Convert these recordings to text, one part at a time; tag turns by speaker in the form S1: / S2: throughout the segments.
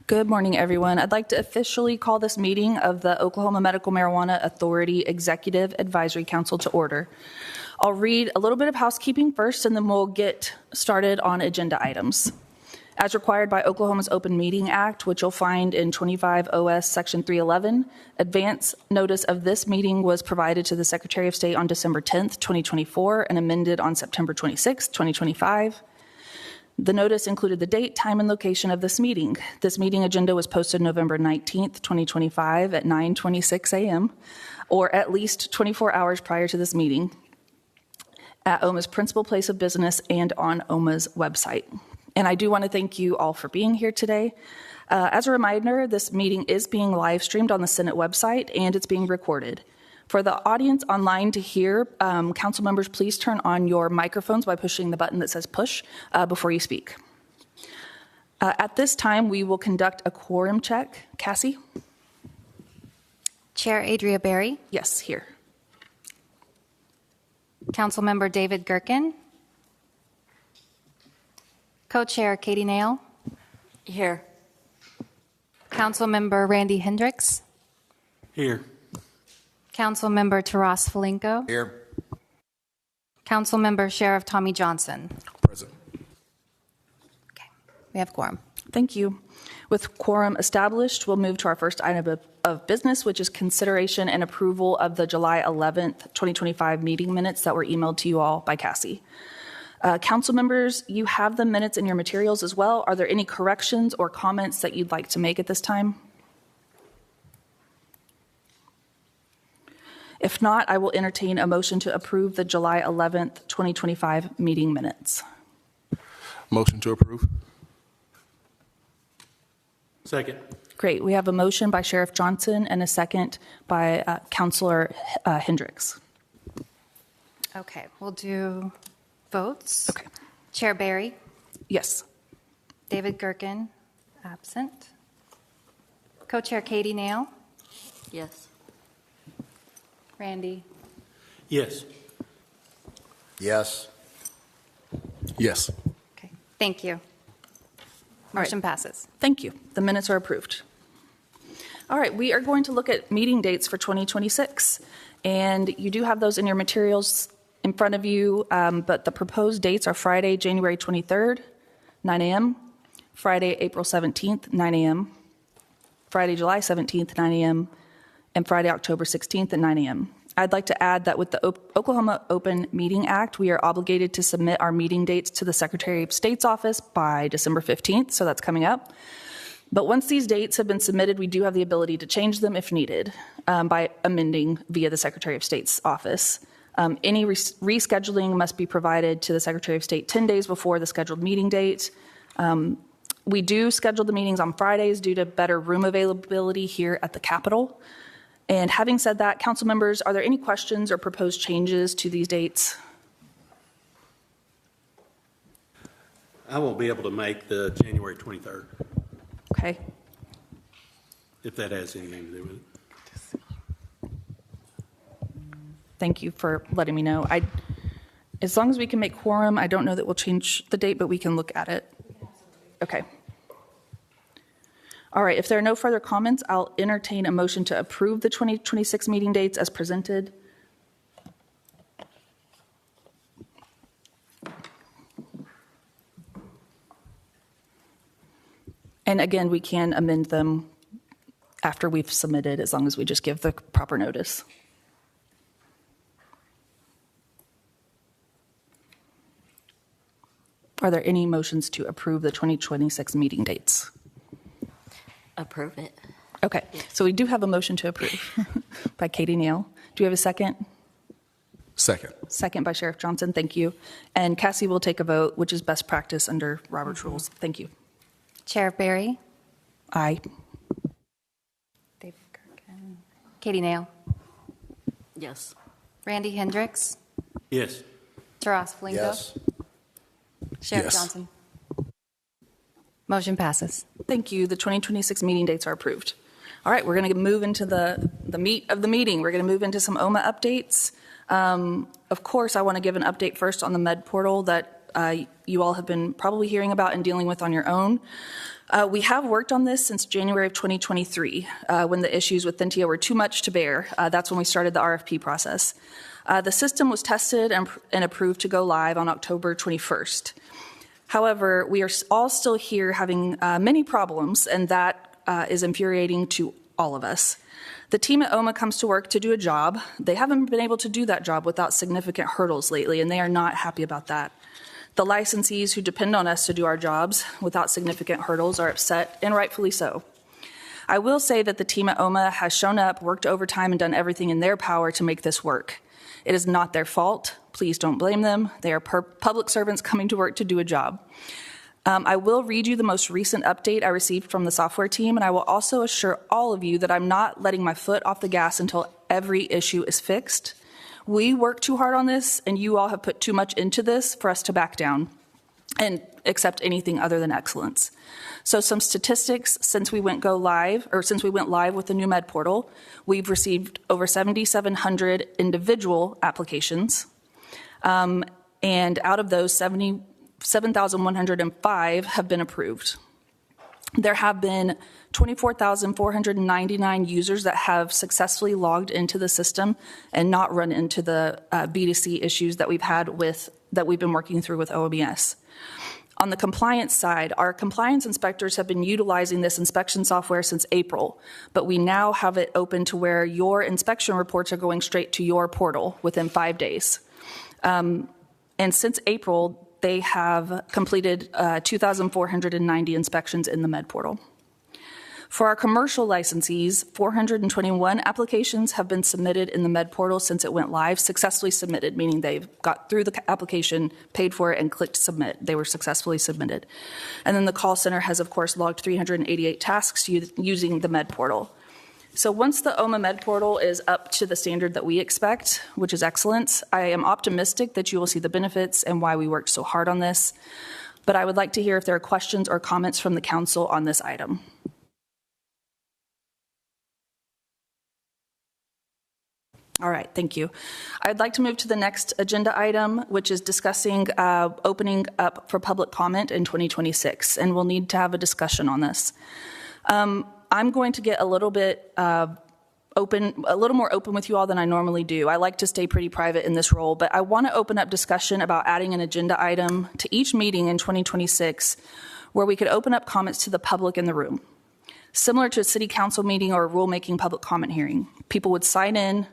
S1: Good morning, everyone. I'd like to officially call this meeting of the Oklahoma Medical Marijuana Authority Executive Advisory Council to order. I'll read a little bit of housekeeping first, and then we'll get started on agenda items. As required by Oklahoma's Open Meeting Act, which you'll find in 25 OS Section 311, advance notice of this meeting was provided to the Secretary of State on December 10th, 2024, and amended on September 26th, 2025. The notice included the date, time, and location of this meeting. This meeting agenda was posted November 19th, 2025 at 9:26 a.m. or at least 24 hours prior to this meeting at OMMA's principal place of business and on OMMA's website. And I do want to thank you all for being here today. As a reminder, this meeting is being live streamed on the Senate website and it's being recorded. For the audience online to hear, council members, please turn on your microphones by pushing the button that says push before you speak. At this time, we will conduct a quorum check. Cassie?
S2: Chair Adria Berry.
S1: Yes, here.
S2: Councilmember David Gerken. Co-chair Katie Nail.
S3: Here.
S2: Councilmember Randy Hendricks.
S4: Here.
S2: Councilmember Taras Falinko.
S4: Here.
S2: Councilmember Sheriff Tommy Johnson.
S4: Present.
S2: Okay, we have quorum.
S1: Thank you. With quorum established, we'll move to our first item of business, which is consideration and approval of the July 11th, 2025 meeting minutes that were emailed to you all by Cassie. Council members, you have the minutes in your materials as well. Are there any corrections or comments that you'd like to make at this time? If not, I will entertain a motion to approve the July 11th, 2025 meeting minutes.
S4: Motion to approve. Second.
S1: Great. We have a motion by Sheriff Johnson and a second by Councilor Hendricks.
S2: Okay, we'll do votes.
S1: Okay.
S2: Chair Berry.
S1: Yes.
S2: David Gerken, absent. Co-chair Katie Nail.
S3: Yes.
S2: Randy.
S4: Yes.
S5: Yes.
S4: Yes.
S2: Okay, thank you. Motion passes.
S1: Thank you. The minutes are approved. All right, we are going to look at meeting dates for 2026. And you do have those in your materials in front of you, but the proposed dates are Friday, January 23rd, 9 a.m., Friday, April 17th, 9 a.m., Friday, July 17th, 9 a.m., and Friday, October 16th at 9 a.m. I'd like to add that with the Oklahoma Open Meeting Act, we are obligated to submit our meeting dates to the Secretary of State's office by December 15th, so that's coming up. But once these dates have been submitted, we do have the ability to change them if needed by amending via the Secretary of State's office. Any rescheduling must be provided to the Secretary of State 10 days before the scheduled meeting date. We do schedule the meetings on Fridays due to better room availability here at the Capitol. And having said that, council members, are there any questions or proposed changes to these dates?
S4: I won't be able to make the January 23rd,
S1: Okay.
S4: if that has anything to do with it.
S1: Thank you for letting me know. As long as we can make quorum, I don't know that we'll change the date, but we can look at it. Okay. All right, if there are no further comments, I'll entertain a motion to approve the 2026 meeting dates as presented. And again, we can amend them after we've submitted, as long as we just give the proper notice. Are there any motions to approve the 2026 meeting dates?
S3: Approve it.
S1: Okay, so we do have a motion to approve by Katie Nail. Do you have a second?
S4: Second.
S1: Second by Sheriff Johnson, thank you. And Cassie will take a vote, which is best practice under Robert's rules. Thank you.
S2: Chair Berry.
S1: Aye.
S2: David Gerken. Katie Nail.
S3: Yes.
S2: Randy Hendricks.
S4: Yes.
S2: Taras Falinko.
S5: Yes.
S2: Sheriff
S4: Yes.
S2: Johnson. Motion passes.
S1: Thank you. The 2026 meeting dates are approved. All right, we're going to move into the meat of the meeting. We're going to move into some OMMA updates. Of course, I want to give an update first on the Med Portal that you all have been probably hearing about and dealing with on your own. We have worked on this since January of 2023, when the issues with Thintia were too much to bear. That's when we started the RFP process. The system was tested and approved to go live on October 21st. However, we are all still here having many problems, and that is infuriating to all of us. The team at OMMA comes to work to do a job. They haven't been able to do that job without significant hurdles lately, and they are not happy about that. The licensees who depend on us to do our jobs without significant hurdles are upset, and rightfully so. I will say that the team at OMMA has shown up, worked overtime, and done everything in their power to make this work. It is not their fault. Please don't blame them. They are public servants coming to work to do a job. I will read you the most recent update I received from the software team, and I will also assure all of you that I'm not letting my foot off the gas until every issue is fixed. We work too hard on this, and you all have put too much into this for us to back down and accept anything other than excellence. So some statistics, since we went live with the new Med portal, we've received over 7,700 individual applications, and out of those, 7,105 have been approved. There have been 24,499 users that have successfully logged into the system and not run into the B2C issues that we've been working through with OMMA. On the compliance side, our compliance inspectors have been utilizing this inspection software since April, but we now have it open to where your inspection reports are going straight to your portal within 5 days. And since April, they have completed 2,490 inspections in the Med portal. For our commercial licensees, 421 applications have been submitted in the Med portal since it went live, successfully submitted, meaning they've got through the application, paid for it, and clicked submit. They were successfully submitted. And then the call center has, of course, logged 388 tasks using the Med portal. So once the OMMA Med portal is up to the standard that we expect, which is excellence, I am optimistic that you will see the benefits and why we worked so hard on this. But I would like to hear if there are questions or comments from the council on this item. All right, thank you. I'd like to move to the next agenda item, which is discussing opening up for public comment in 2026, and we'll need to have a discussion on this. I'm going to get a little bit more open with you all than I normally do. I like to stay pretty private in this role, but I want to open up discussion about adding an agenda item to each meeting in 2026 where we could open up comments to the public in the room. Similar to a city council meeting or a rulemaking public comment hearing, people would sign in,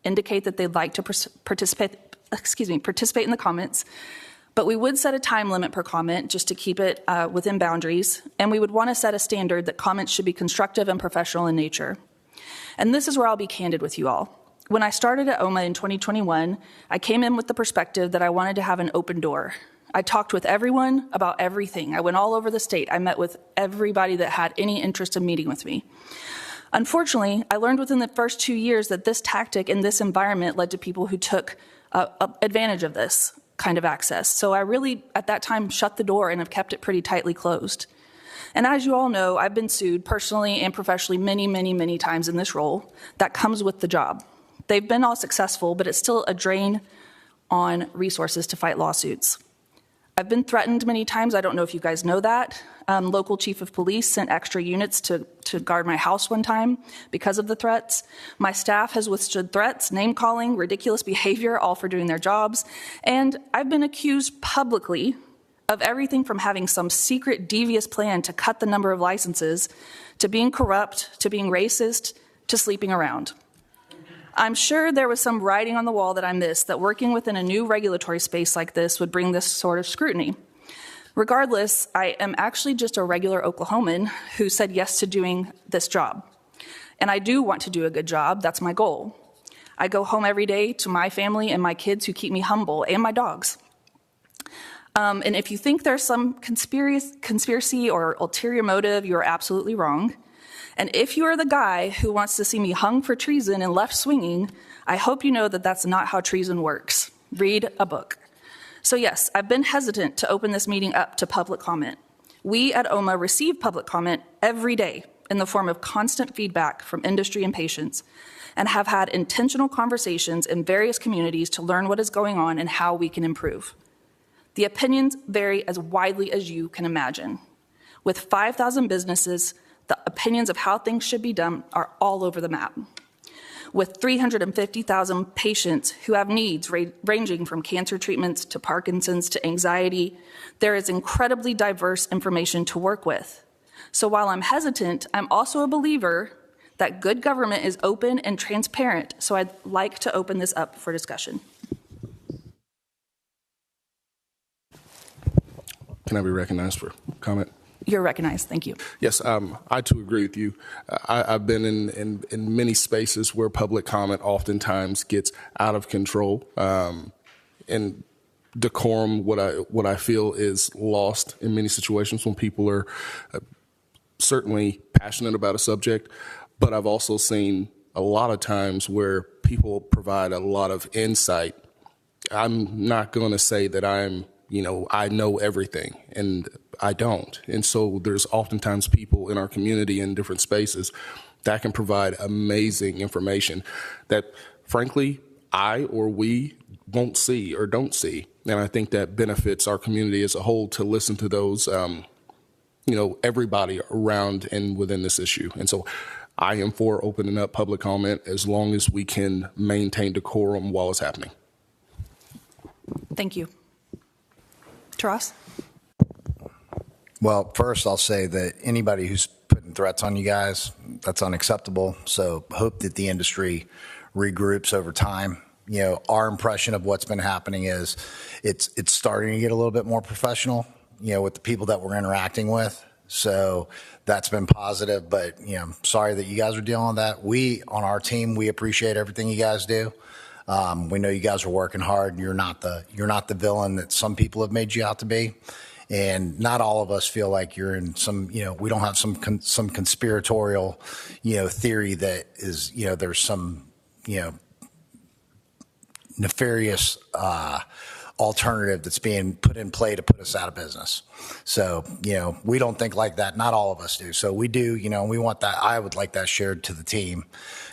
S1: indicate that they'd like to participate in the comments, but we would set a time limit per comment just to keep it within boundaries, and we would want to set a standard that comments should be constructive and professional in nature. And this is where I'll be candid with you all. When I started at OMMA in 2021, I came in with the perspective that I wanted to have an open door. I talked with everyone about everything. I went all over the state. I met with everybody that had any interest in meeting with me. Unfortunately, I learned within the first 2 years that this tactic in this environment led to people who took advantage of this kind of access. So I really, at that time, shut the door and have kept it pretty tightly closed. And as you all know, I've been sued personally and professionally many, many, many times in this role. That comes with the job. They've been all successful, but it's still a drain on resources to fight lawsuits. I've been threatened many times. I don't know if you guys know that. Local chief of police sent extra units to guard my house one time because of the threats. My staff has withstood threats, name-calling, ridiculous behavior, all for doing their jobs. And I've been accused publicly of everything from having some secret devious plan to cut the number of licenses, to being corrupt, to being racist, to sleeping around. I'm sure there was some writing on the wall that I missed, that working within a new regulatory space like this would bring this sort of scrutiny. Regardless, I am actually just a regular Oklahoman who said yes to doing this job. And I do want to do a good job. That's my goal. I go home every day to my family and my kids who keep me humble, and my dogs. And if you think there's some conspiracy or ulterior motive, you are absolutely wrong. And if you are the guy who wants to see me hung for treason and left swinging, I hope you know that that's not how treason works. Read a book. So yes, I've been hesitant to open this meeting up to public comment. We at OMMA receive public comment every day in the form of constant feedback from industry and patients, and have had intentional conversations in various communities to learn what is going on and how we can improve. The opinions vary as widely as you can imagine. With 5,000 businesses, the opinions of how things should be done are all over the map. With 350,000 patients who have needs ranging from cancer treatments to Parkinson's to anxiety, there is incredibly diverse information to work with. So while I'm hesitant, I'm also a believer that good government is open and transparent, so I'd like to open this up for discussion.
S6: Can I be recognized for comment?
S1: You're recognized. Thank you.
S6: Yes, I too agree with you. I've been in many spaces where public comment oftentimes gets out of control, and decorum, what I feel is lost in many situations when people are certainly passionate about a subject. But I've also seen a lot of times where people provide a lot of insight. I'm not going to say that I know everything, and I don't. And so there's oftentimes people in our community in different spaces that can provide amazing information that, frankly, I or we won't see or don't see. And I think that benefits our community as a whole to listen to those, everybody around and within this issue. And so I am for opening up public comment as long as we can maintain decorum while it's happening.
S1: Thank you. Taras?
S5: Well, first I'll say that anybody who's putting threats on you guys, that's unacceptable. So hope that the industry regroups over time. Our impression of what's been happening is it's starting to get a little bit more professional, with the people that we're interacting with. So that's been positive, but sorry that you guys are dealing with that. We, on our team, we appreciate everything you guys do. We know you guys are working hard. You're not the villain that some people have made you out to be. And not all of us feel like you're in some, we don't have some conspiratorial, theory that is, there's some, nefarious alternative that's being put in play to put us out of business. So, we don't think like that. Not all of us do. So we do, we want that. I would like that shared to the team,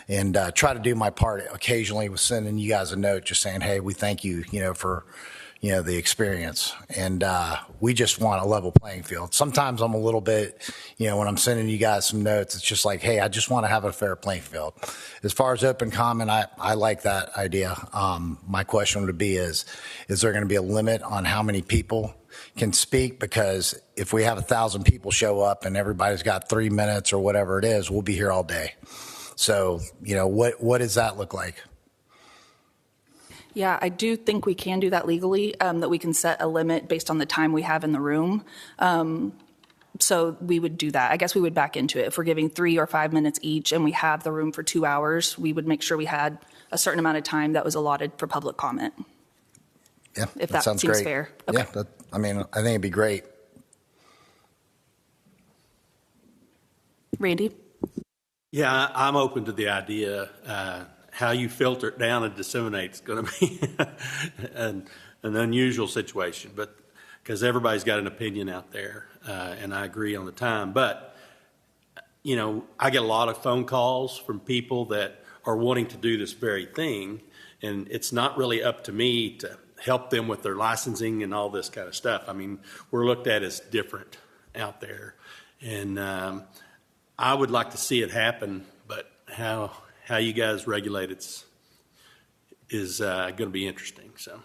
S5: and try to do my part occasionally with sending you guys a note just saying, hey, we thank you, for the experience. And we just want a level playing field. Sometimes I'm a little bit, when I'm sending you guys some notes, it's just like, hey, I just want to have a fair playing field. As far as open comment, I like that idea. My question would be is there going to be a limit on how many people can speak? Because if we have 1,000 people show up and everybody's got 3 minutes or whatever it is, we'll be here all day. So, what does that look like?
S1: Yeah, I do think we can do that legally, that we can set a limit based on the time we have in the room. So we would do that. I guess we would back into it. If we're giving 3 or 5 minutes each and we have the room for 2 hours, we would make sure we had a certain amount of time that was allotted for public comment.
S5: Yeah,
S1: if that
S5: sounds
S1: seems
S5: great.
S1: fair. Okay.
S5: Yeah, I think it'd be great.
S1: Randy?
S4: Yeah, I'm open to the idea. How you filter it down and disseminate is going to be an unusual situation, but because everybody's got an opinion out there, and I agree on the time. But, I get a lot of phone calls from people that are wanting to do this very thing, and it's not really up to me to help them with their licensing and all this kind of stuff. I mean, we're looked at as different out there, and I would like to see it happen, but how you guys regulate it is going to be interesting. So,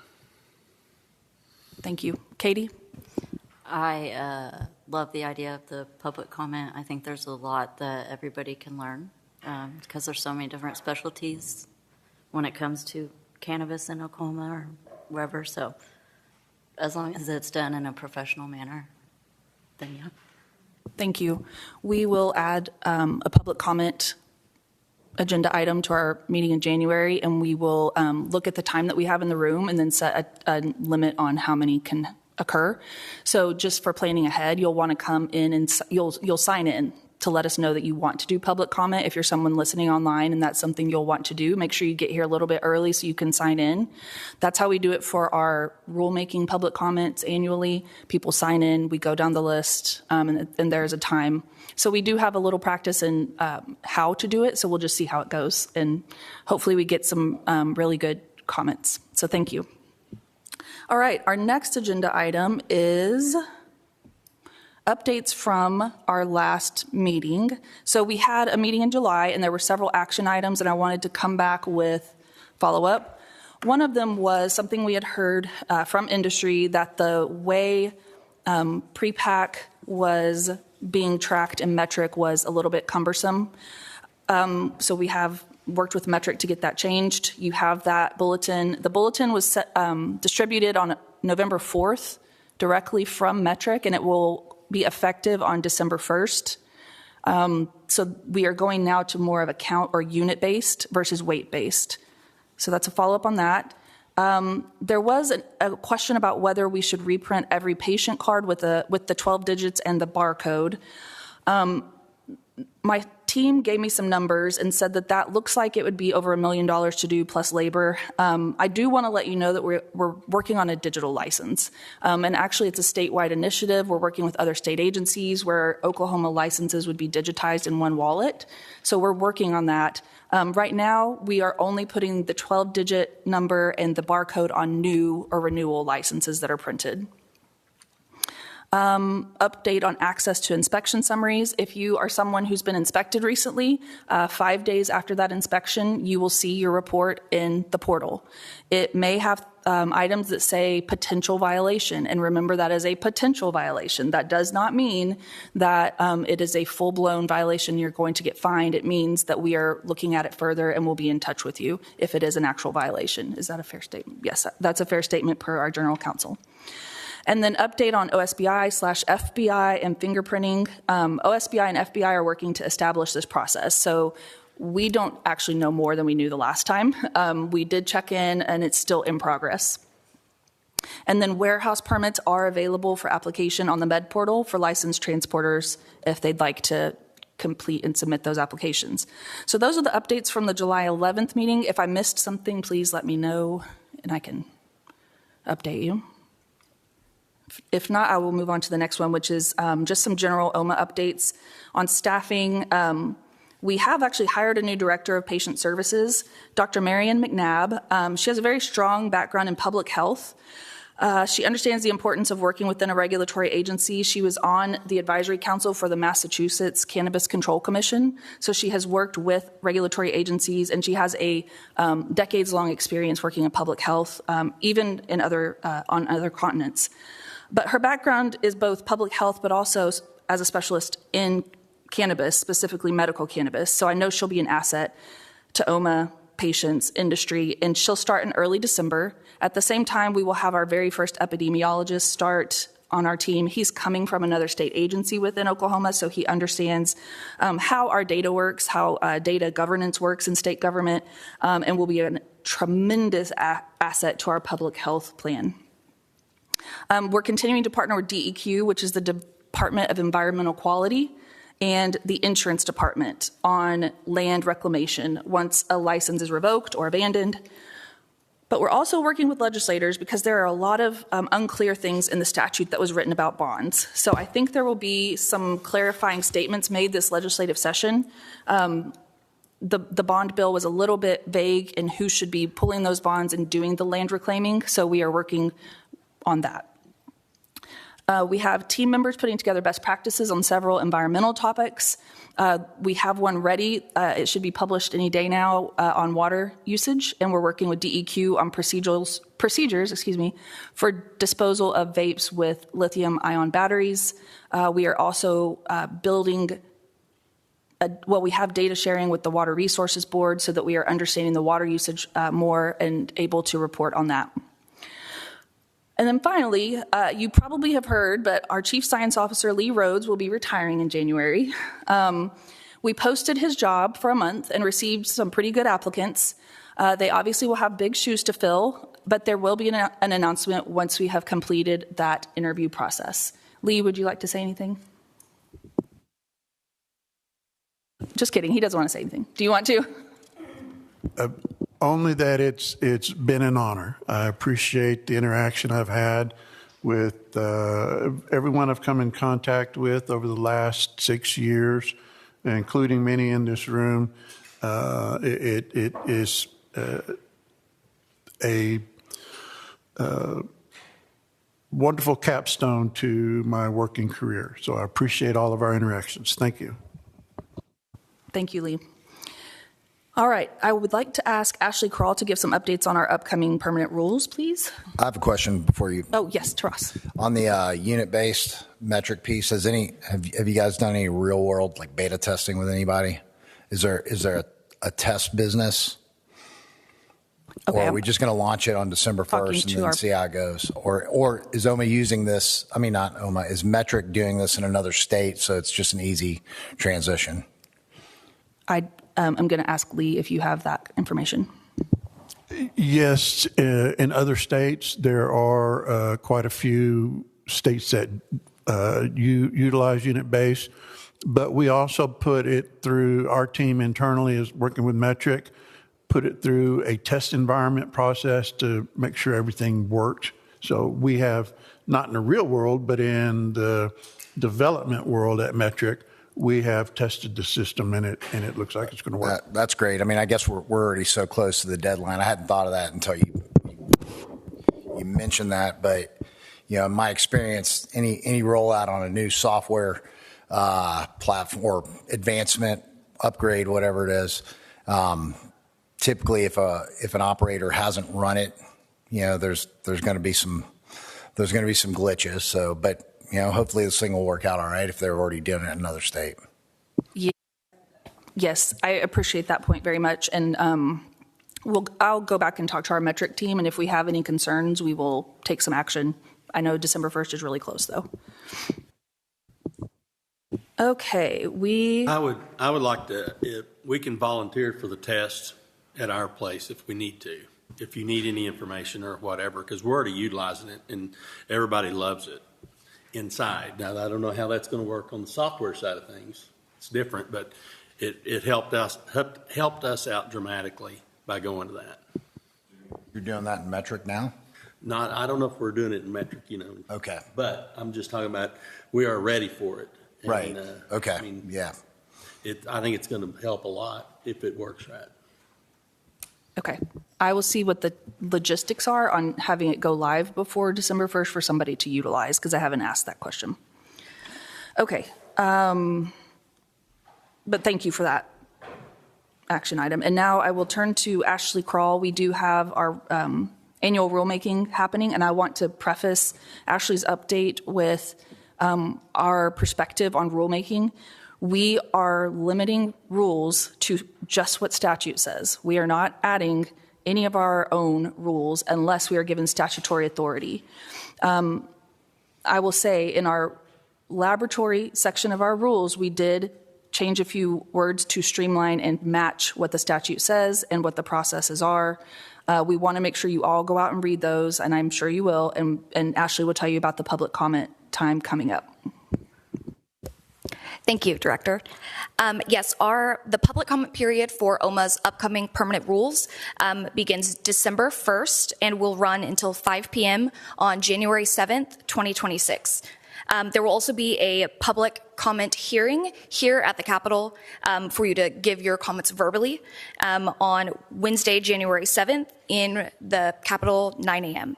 S1: Thank you. Katie?
S3: I love the idea of the public comment. I think there's a lot that everybody can learn because there's so many different specialties when it comes to cannabis in Oklahoma or wherever. So as long as it's done in a professional manner, then yeah.
S1: Thank you. We will add a public comment agenda item to our meeting in January, and we will look at the time that we have in the room and then set a limit on how many can occur. So just for planning ahead, you'll want to come in and you'll sign in to let us know that you want to do public comment. If you're someone listening online and that's something you'll want to do, make sure you get here a little bit early so you can sign in. That's how we do it for our rulemaking public comments annually. People sign in, we go down the list, and there's a time. So we do have a little practice in how to do it, so we'll just see how it goes. And hopefully we get some really good comments. So thank you. All right, our next agenda item is updates from our last meeting. So we had a meeting in July, and there were several action items, and I wanted to come back with follow-up. One of them was something we had heard from industry, that the way pre-pack was being tracked in metric was a little bit cumbersome. So we have worked with metric to get that changed. You have that bulletin. The bulletin was distributed on November 4th directly from metric, and it will be effective on December 1st. So we are going now to more of a count or unit-based versus weight-based. So that's a follow-up on that. There was a question about whether we should reprint every patient card with the 12 digits and the barcode. My team gave me some numbers and said that looks like it would be over $1 million to do plus labor. I do want to let you know that we're working on a digital license. And actually it's a statewide initiative. We're working with other state agencies where Oklahoma licenses would be digitized in one wallet. So we're working on that. Right now, we are only putting the 12-digit number and the barcode on new or renewal licenses that are printed. Update on access to inspection summaries. If you are someone who's been inspected recently, 5 days after that inspection, you will see your report in the portal. It may have items that say potential violation, and remember that is a potential violation. That does not mean that it is a full-blown violation you're going to get fined. It means that we are looking at it further and we'll be in touch with you if it is an actual violation. Is that a fair statement? Yes, that's a fair statement per our general counsel. And then update on OSBI/FBI and fingerprinting. OSBI and FBI are working to establish this process. So we don't actually know more than we knew the last time. We did check in, and it's still in progress. And then warehouse permits are available for application on the Med portal for licensed transporters if they'd like to complete and submit those applications. So those are the updates from the July 11th meeting. If I missed something, please let me know, and I can update you. If not, I will move on to the next one, which is just some general OMMA updates on staffing. We have actually hired a new director of patient services, Dr. Marian McNabb. She has a very strong background in public health. She understands the importance of working within a regulatory agency. She was on the advisory council for the Massachusetts Cannabis Control Commission, so she has worked with regulatory agencies, and she has a decades-long experience working in public health, even in on other continents. But her background is both public health, but also as a specialist in cannabis, specifically medical cannabis. So I know she'll be an asset to OMMA, patients, industry, and she'll start in early December. At the same time, we will have our very first epidemiologist start on our team. He's coming from another state agency within Oklahoma, so he understands how our data works, how data governance works in state government, and will be a tremendous asset to our public health plan. We're continuing to partner with DEQ, which is the Department of Environmental Quality, and the Insurance Department on land reclamation once a license is revoked or abandoned. But we're also working with legislators because there are a lot of unclear things in the statute that was written about bonds. So I think there will be some clarifying statements made this legislative session. The bond bill was a little bit vague in who should be pulling those bonds and doing the land reclaiming, so we are working on that. We have team members putting together best practices on several environmental topics. We have one ready. It should be published any day now on water usage, and we're working with DEQ on procedures for disposal of vapes with lithium-ion batteries. We are also building we have data sharing with the Water Resources Board so that we are understanding the water usage more and able to report on that. And then finally, you probably have heard, but our Chief Science Officer, Lee Rhodes, will be retiring in January. We posted his job for a month and received some pretty good applicants. They obviously will have big shoes to fill, but there will be an announcement once we have completed that interview process. Lee, would you like to say anything? Just kidding. He doesn't want to say anything. Do you want to?
S7: Only that it's been an honor. I appreciate the interaction I've had with everyone I've come in contact with over the last 6 years, including many in this room. It is a wonderful capstone to my working career. So I appreciate all of our interactions. Thank you.
S1: Thank you, Lee. All right, I would like to ask Ashley Kroll to give some updates on our upcoming permanent rules, please.
S5: I have a question before you.
S1: Oh, yes, Taras.
S5: On the unit-based metric piece, have you guys done any real-world like beta testing with anybody? Is there a test business?
S1: Okay,
S5: Or are we just going to launch it on December 1st and then see how it goes? Or is OMMA using this? I mean, not OMMA. Is Metric doing this in another state, so it's just an easy transition?
S1: I'm going to ask Lee if you have that information.
S7: Yes, in other states, there are quite a few states that utilize unit-based, but we also put it through, our team internally is working with Metric, put it through a test environment process to make sure everything worked. So we have, not in the real world, but in the development world at Metric, we have tested the system and it looks like it's going to work.
S5: That's great. I mean, I guess we're already so close to the deadline. I hadn't thought of that until you mentioned that, but in my experience, any rollout on a new software platform or advancement, upgrade, whatever it is, typically if an operator hasn't run it, there's going to be some glitches. So, but hopefully this thing will work out all right if they're already doing it in another state.
S1: Yes, I appreciate that point very much. And I'll go back and talk to our Metric team, and if we have any concerns, we will take some action. I know December 1st is really close, though. Okay, I
S4: would like to, if we can volunteer for the test at our place if we need to, if you need any information or whatever, because we're already utilizing it and everybody loves it inside. Now, I don't know how that's going to work on the software side of things. It's different, but it helped us out dramatically by going to that.
S5: You're doing that in Metric now?
S4: I don't know if we're doing it in Metric,
S5: Okay.
S4: But I'm just talking about we are ready for it. And,
S5: right. Okay. Yeah.
S4: I think it's going to help a lot if it works right.
S1: Okay. I will see what the logistics are on having it go live before December 1st for somebody to utilize, because I haven't asked that question. Okay. But thank you for that action item. And now I will turn to Ashley Kroll. We do have our annual rulemaking happening, and I want to preface Ashley's update with our perspective on rulemaking. We are limiting rules to just what statute says. We are not adding any of our own rules unless we are given statutory authority. I will say in our laboratory section of our rules, we did change a few words to streamline and match what the statute says and what the processes are. We want to make sure you all go out and read those, and I'm sure you will, and Ashley will tell you about the public comment time coming up.
S8: Thank you, Director. Yes, the public comment period for OMMA's upcoming permanent rules begins December 1st and will run until 5 p.m. on January 7th, 2026. There will also be a public comment hearing here at the Capitol for you to give your comments verbally on Wednesday, January 7th in the Capitol, 9 a.m.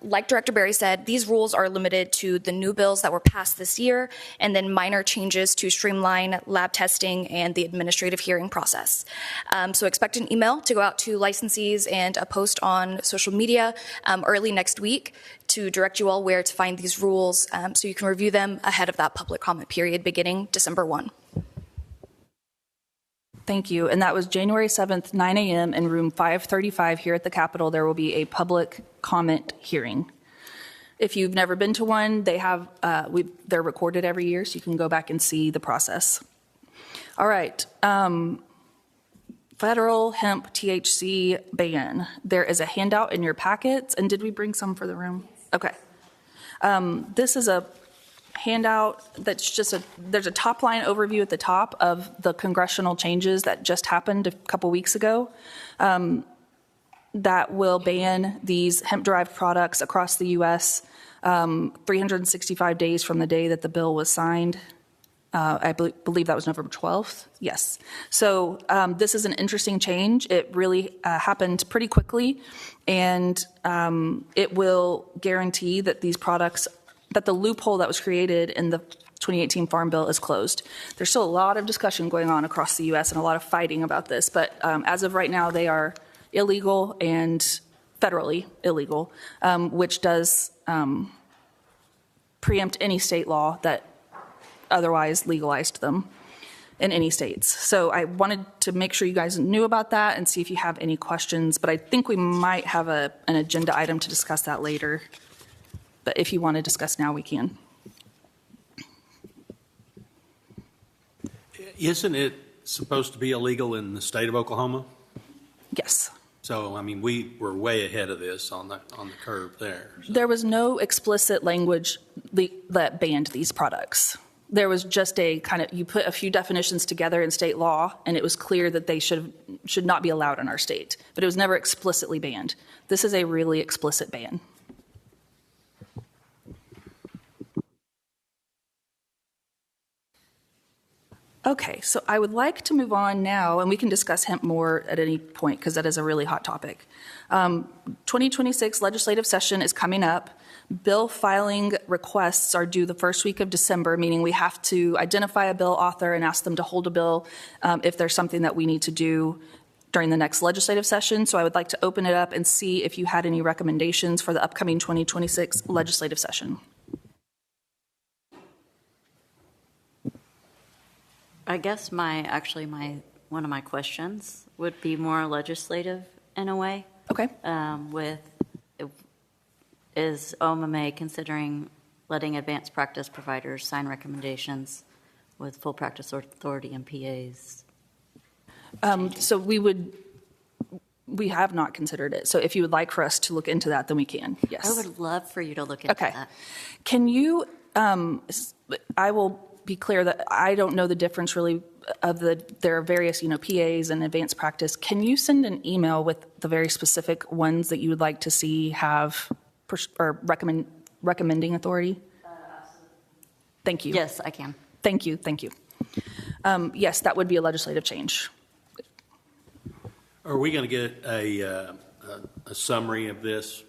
S8: Like Director Berry said, these rules are limited to the new bills that were passed this year and then minor changes to streamline lab testing and the administrative hearing process. So expect an email to go out to licensees and a post on social media early next week to direct you all where to find these rules so you can review them ahead of that public comment period beginning December 1.
S1: Thank you. And that was January 7th, 9 a.m. in room 535 here at the Capitol. There will be a public comment hearing. If you've never been to one, they're recorded every year, so you can go back and see the process. All right. Federal hemp THC ban. There is a handout in your packets. And did we bring some for the room? Okay. This is a handout that's there's a top line overview at the top of the congressional changes that just happened a couple weeks ago that will ban these hemp-derived products across the U.S. 365 days from the day that the bill was signed. I believe that was November 12th. Yes. So this is an interesting change. It really happened pretty quickly, and it will guarantee that these products, that the loophole that was created in the 2018 Farm Bill is closed. There's still a lot of discussion going on across the U.S. and a lot of fighting about this, but as of right now, they are illegal and federally illegal, which does preempt any state law that otherwise legalized them in any states. So I wanted to make sure you guys knew about that and see if you have any questions, but I think we might have an agenda item to discuss that later. But if you want to discuss now, we can.
S4: Isn't it supposed to be illegal in the state of Oklahoma?
S1: Yes.
S4: So, I mean, we were way ahead of this on the curve there. So.
S1: There was no explicit language that banned these products. There was just a kind of, you put a few definitions together in state law, and it was clear that they should not be allowed in our state. But it was never explicitly banned. This is a really explicit ban. Okay, so I would like to move on now, and we can discuss hemp more at any point because that is a really hot topic. 2026 legislative session is coming up. Bill filing requests are due the first week of December, meaning we have to identify a bill author and ask them to hold a bill if there's something that we need to do during the next legislative session. So I would like to open it up and see if you had any recommendations for the upcoming 2026 legislative session.
S3: I guess one of my questions would be more legislative in a way.
S1: Okay.
S3: Is OMMA considering letting advanced practice providers sign recommendations with full practice authority and PAs?
S1: So we have not considered it. So if you would like for us to look into that, then we can. Yes.
S3: I would love for you to look into that.
S1: Can you, I will be clear that I don't know the difference really there are various, PAs and advanced practice. Can you send an email with the very specific ones that you would like to see have or recommending authority?
S3: Absolutely.
S1: Thank you.
S3: Yes, I can.
S1: Thank you. Yes, that would be a legislative change.
S4: Are we going to get a summary of this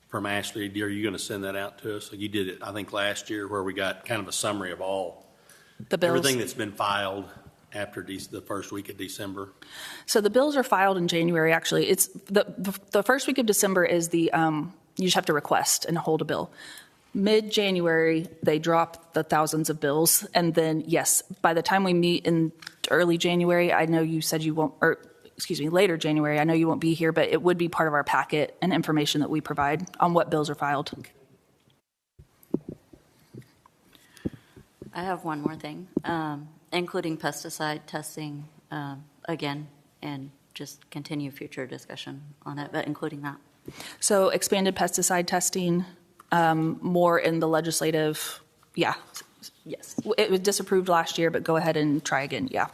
S4: from Ashley? Are you going to send that out to us? You did it, I think, last year where we got kind of a summary of all
S1: the bills.
S4: Everything that's been filed after the first week of December.
S1: So the bills are filed in January, actually. It's the first week of December is the, you just have to request and hold a bill. Mid-January, they drop the thousands of bills. And then, yes, by the time we meet in early January, I know you said you won't, or excuse me, later January, I know you won't be here, but it would be part of our packet and information that we provide on what bills are filed.
S3: I have one more thing, including pesticide testing, again, and just continue future discussion on it, but including that.
S1: So expanded pesticide testing, more in the legislative, yes. It was disapproved last year, but go ahead and try again, yeah.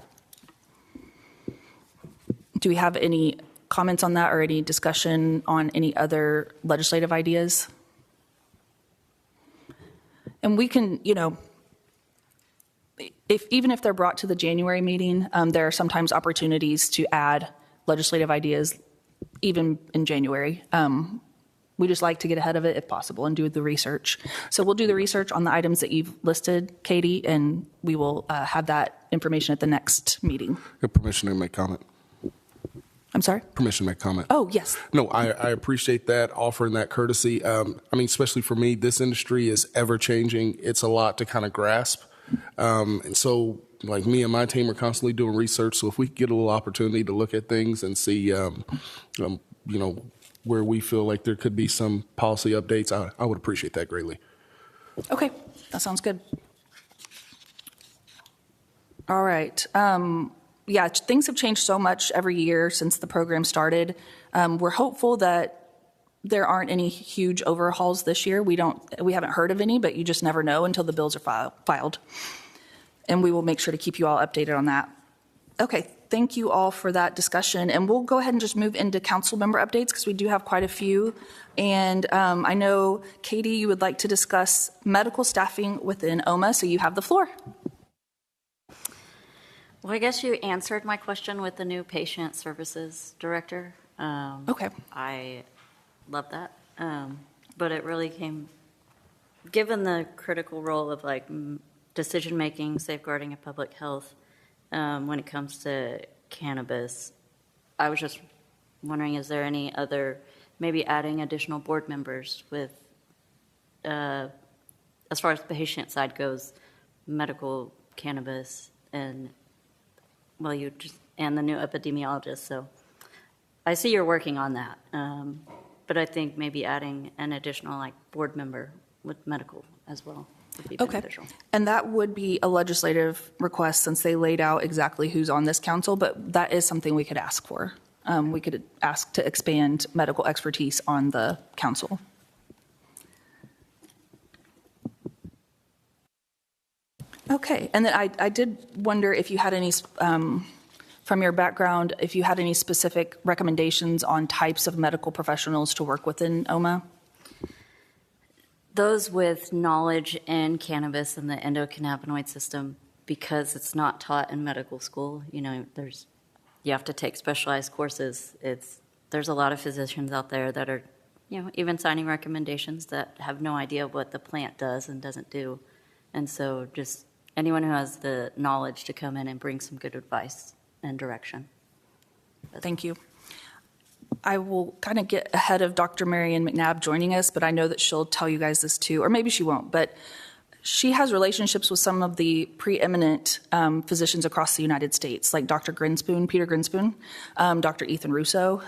S1: Do we have any comments on that or any discussion on any other legislative ideas? And we can, even if they're brought to the January meeting, there are sometimes opportunities to add legislative ideas even in January. We just like to get ahead of it if possible and do the research. So we'll do the research on the items that you've listed, Katie, and we will have that information at the next meeting.
S6: Permission to make comment.
S1: I'm sorry?
S6: Permission to make comment.
S1: Oh, yes.
S6: No, I appreciate that, offering that courtesy. Especially for me, this industry is ever changing. It's a lot to kind of grasp. And so, like me and my team are constantly doing research. So if we get a little opportunity to look at things and see, where we feel like there could be some policy updates, I would appreciate that greatly.
S1: Okay, that sounds good. All right. Yeah, things have changed so much every year since the program started. We're hopeful that there aren't any huge overhauls this year. We haven't heard of any, but you just never know until the bills are filed. And we will make sure to keep you all updated on that. Okay, thank you all for that discussion. And we'll go ahead and just move into council member updates because we do have quite a few. And I know, Katie, you would like to discuss medical staffing within OMMA, so you have the floor.
S3: Well, I guess you answered my question with the new patient services director.
S1: Okay.
S3: I love that. But it really came, given the critical role of like decision-making, safeguarding of public health, when it comes to cannabis, I was just wondering, is there any other, maybe adding additional board members with, as far as the patient side goes, medical cannabis and, well, and the new epidemiologist. So I see you're working on that. But I think maybe adding an additional like board member with medical as well would be
S1: Okay.
S3: beneficial.
S1: And that would be a legislative request since they laid out exactly who's on this council, but that is something we could ask for. We could ask to expand medical expertise on the council. Okay, and then I did wonder if you had any, from your background, if you had any specific recommendations on types of medical professionals to work within OMMA?
S3: Those with knowledge in cannabis and the endocannabinoid system, because it's not taught in medical school, you know, you have to take specialized courses. There's a lot of physicians out there that are, you know, even signing recommendations that have no idea what the plant does and doesn't do. And so just anyone who has the knowledge to come in and bring some good advice and direction.
S1: Thank you. I will kind of get ahead of Dr. Marian McNabb joining us, but I know that she'll tell you guys this too, or maybe she won't, but she has relationships with some of the preeminent physicians across the United States, like Dr. Grinspoon, Peter Grinspoon, Dr. Ethan Russo.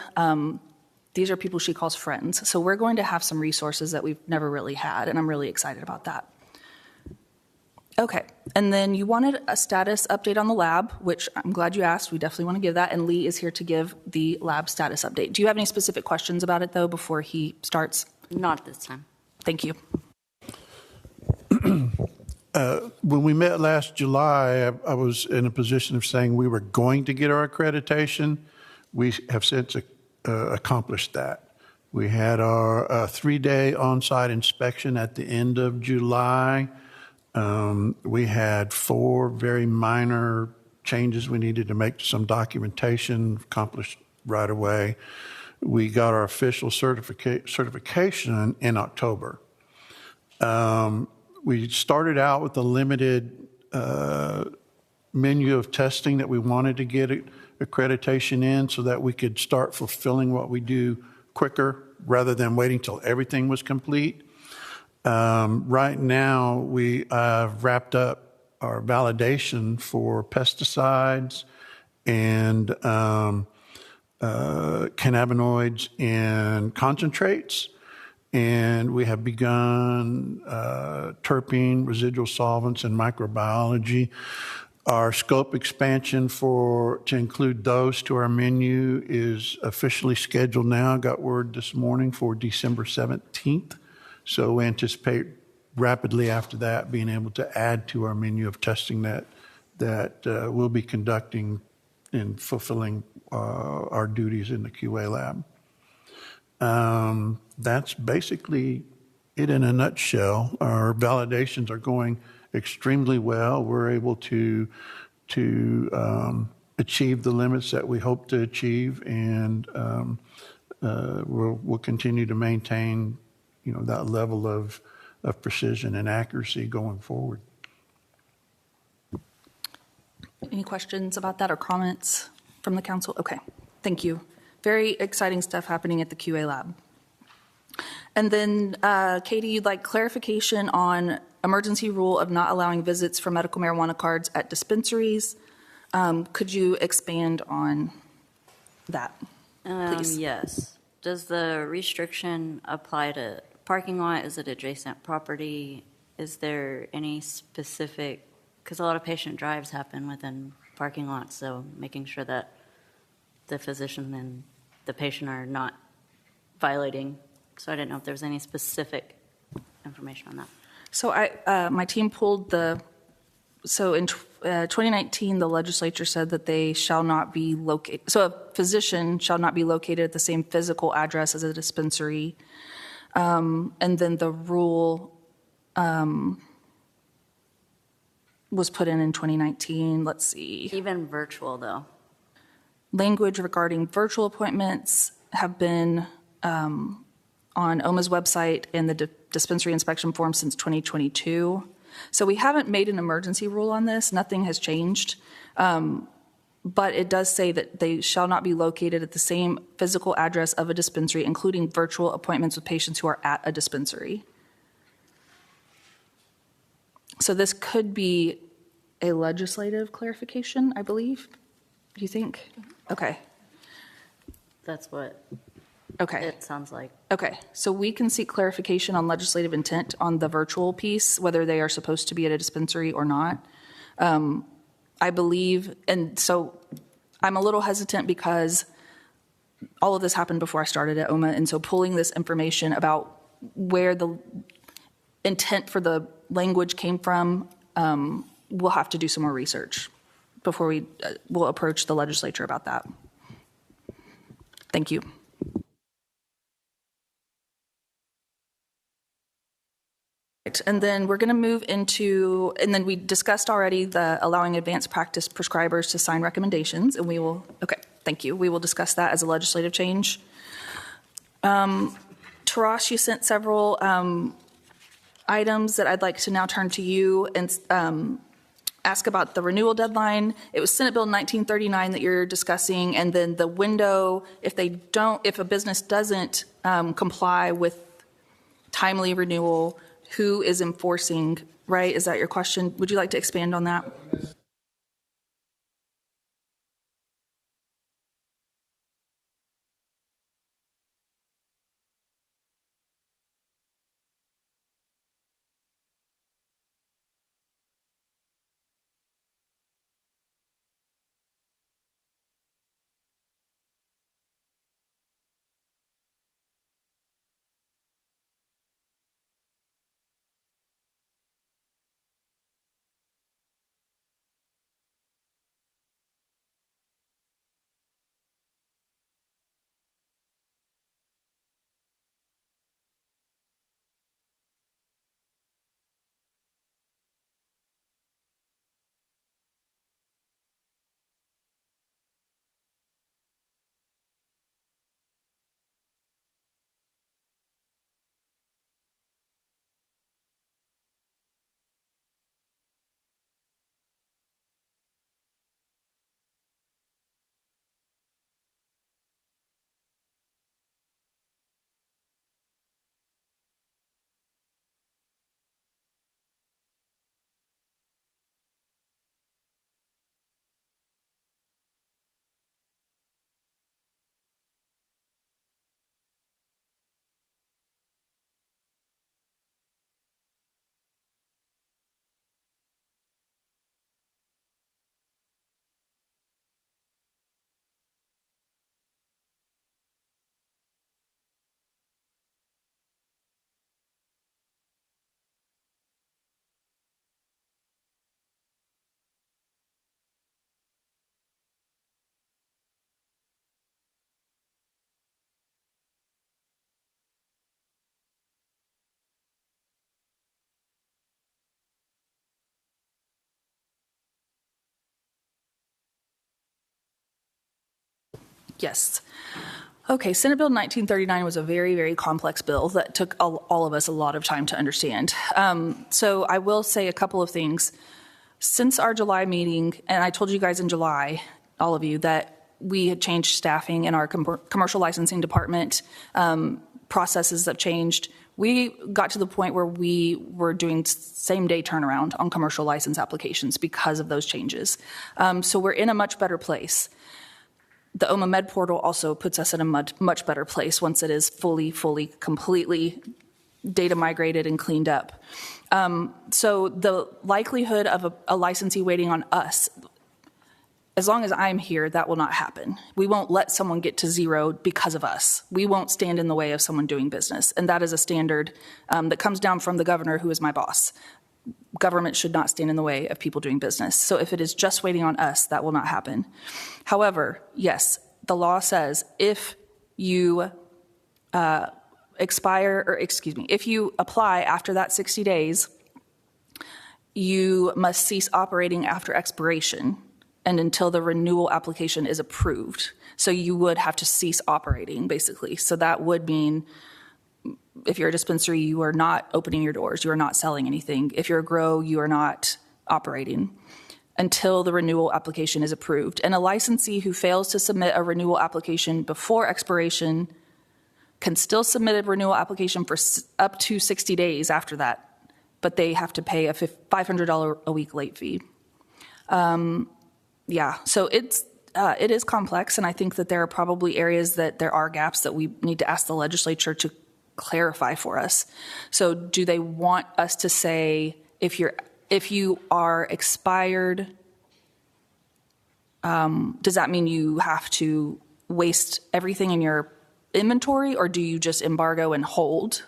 S1: These are people she calls friends. So we're going to have some resources that we've never really had, and I'm really excited about that. Okay, and then you wanted a status update on the lab, which I'm glad you asked. We definitely want to give that, and Lee is here to give the lab status update. Do you have any specific questions about it, though, before he starts?
S3: Not this time.
S1: Thank you.
S7: When we met last July, I was in a position of saying we were going to get our accreditation. We have since accomplished that. We had our 3-day on-site inspection at the end of July. We had 4 very minor changes we needed to make to some documentation, accomplished right away. We got our official certification in October. We started out with a limited menu of testing that we wanted to get accreditation in so that we could start fulfilling what we do quicker rather than waiting till everything was complete. Right now, we wrapped up our validation for pesticides and cannabinoids and concentrates. And we have begun terpene, residual solvents, and microbiology. Our scope expansion to include those to our menu is officially scheduled now. I got word this morning for December 17th. So we anticipate rapidly after that being able to add to our menu of testing that we'll be conducting in fulfilling our duties in the QA lab. That's basically it in a nutshell. Our validations are going extremely well. We're able to achieve the limits that we hope to achieve, and we'll continue to maintain, you know, that level of precision and accuracy going forward.
S1: Any questions about that or comments from the council? Okay, thank you. Very exciting stuff happening at the QA lab. And then, Katie, you'd like clarification on emergency rule of not allowing visits for medical marijuana cards at dispensaries. Could you expand on that, please?
S3: Yes. Does the restriction apply to parking lot? Is it adjacent property? Is there any specific, because a lot of patient drives happen within parking lots, so making sure that the physician and the patient are not violating. So I didn't know if there was any specific information on that.
S1: So my team pulled so in 2019, the legislature said that they shall not be located, so a physician shall not be located at the same physical address as a dispensary. And then the rule was put in 2019. Let's see.
S3: Even virtual, though.
S1: Language regarding virtual appointments have been on OMMA's website and the dispensary inspection form since 2022. So we haven't made an emergency rule on this. Nothing has changed. But it does say that they shall not be located at the same physical address of a dispensary, including virtual appointments with patients who are at a dispensary. So this could be a legislative clarification, I believe. Do you think? Okay.
S3: That's what
S1: Okay.
S3: it sounds like.
S1: Okay. So we can seek clarification on legislative intent on the virtual piece, whether they are supposed to be at a dispensary or not. I believe, and so I'm a little hesitant because all of this happened before I started at OMMA, and so pulling this information about where the intent for the language came from, we'll have to do some more research before we'll approach the legislature about that. Thank you. And then we're going to move into, and then we discussed already the allowing advanced practice prescribers to sign recommendations, and we will, okay, thank you. We will discuss that as a legislative change. Taras, you sent several items that I'd like to now turn to you and ask about the renewal deadline. It was Senate Bill 1939 that you're discussing, and then the window, if a business doesn't comply with timely renewal, who is enforcing, right? Is that your question? Would you like to expand on that? Yes. Okay, Senate Bill 1939 was a very, very complex bill that took all of us a lot of time to understand. So I will say a couple of things. Since our July meeting, and I told you guys in July, all of you, that we had changed staffing in our commercial licensing department. Processes have changed. We got to the point where we were doing same-day turnaround on commercial license applications because of those changes. So we're in a much better place. The OMMA Med Portal also puts us in a much better place once it is fully, completely data migrated and cleaned up. So the likelihood of a licensee waiting on us, as long as I'm here, that will not happen. We won't let someone get to zero because of us. We won't stand in the way of someone doing business. And that is a standard that comes down from the governor, who is my boss. Government should not stand in the way of people doing business. So if it is just waiting on us, that will not happen. However, yes, the law says if you if you apply after that 60 days, you must cease operating after expiration and until the renewal application is approved. So you would have to cease operating, basically. So that would mean if you're a dispensary, you are not opening your doors, you are not selling anything. If you're a grow, you are not operating until the renewal application is approved. And a licensee who fails to submit a renewal application before expiration can still submit a renewal application for up to 60 days after that, but they have to pay a $500 a week late fee. So it is complex, and I think that there are probably areas that there are gaps that we need to ask the legislature to clarify for us. So do they want us to say if you are expired, does that mean you have to waste everything in your inventory, or do you just embargo and hold?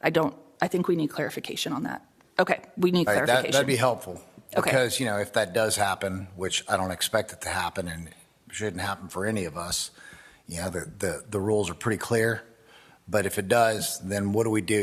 S1: I think we need clarification on that. Okay, we need clarification.
S5: That'd be helpful.
S1: Okay.
S5: Because, if that does happen, which I don't expect it to happen and shouldn't happen for any of us, the rules are pretty clear. But if it does, then what do we do?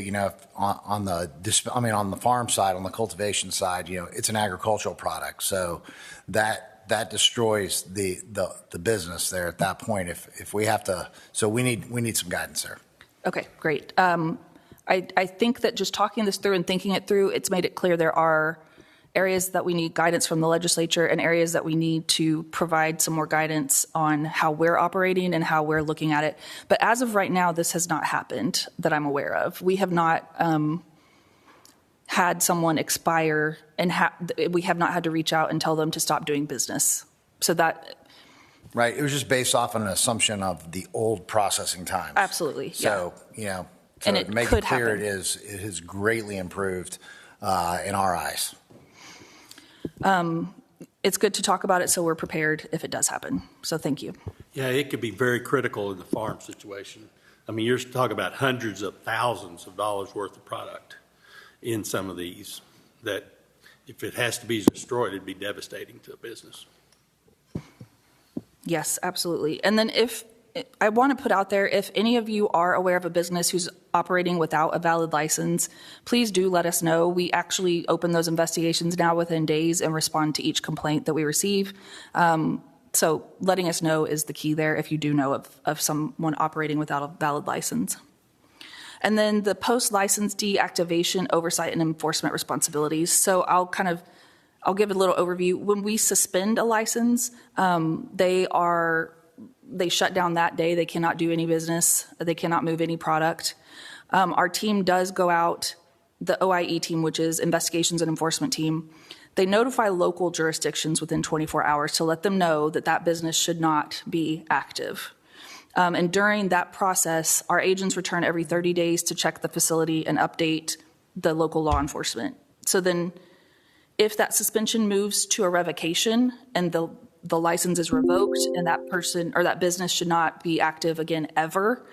S5: On the farm side, on the cultivation side, it's an agricultural product. So that destroys the business there at that point. If we have to, so we need some guidance there.
S1: Okay, great. I think that just talking this through and thinking it through, it's made it clear there are areas that we need guidance from the legislature and areas that we need to provide some more guidance on how we're operating and how we're looking at it. But as of right now, this has not happened that I'm aware of. We have not had someone expire and we have not had to reach out and tell them to stop doing business. So that...
S5: Right. It was just based off an assumption of the old processing times.
S1: Absolutely.
S5: So,
S1: And
S5: to
S1: it
S5: make
S1: could
S5: it clear,
S1: happen.
S5: it has greatly improved in our eyes.
S1: It's good to talk about it so we're prepared if it does happen. So thank you.
S4: Yeah, it could be very critical in the farm situation. I mean, you're talking about hundreds of thousands of dollars worth of product in some of these that if it has to be destroyed, it'd be devastating to a business.
S1: Yes, absolutely. And then I want to put out there, if any of you are aware of a business who's operating without a valid license, please do let us know. We actually open those investigations now within days and respond to each complaint that we receive. So letting us know is the key there if you do know of someone operating without a valid license. And then the post-license deactivation, oversight, and enforcement responsibilities. So I'll give a little overview. When we suspend a license, they shut down that day. They cannot do any business. They cannot move any product. Our team does go out, the OIE team, which is Investigations and Enforcement Team. They notify local jurisdictions within 24 hours to let them know that business should not be active. And during that process, our agents return every 30 days to check the facility and update the local law enforcement. So then if that suspension moves to a revocation and the license is revoked and that person or that business should not be active again ever,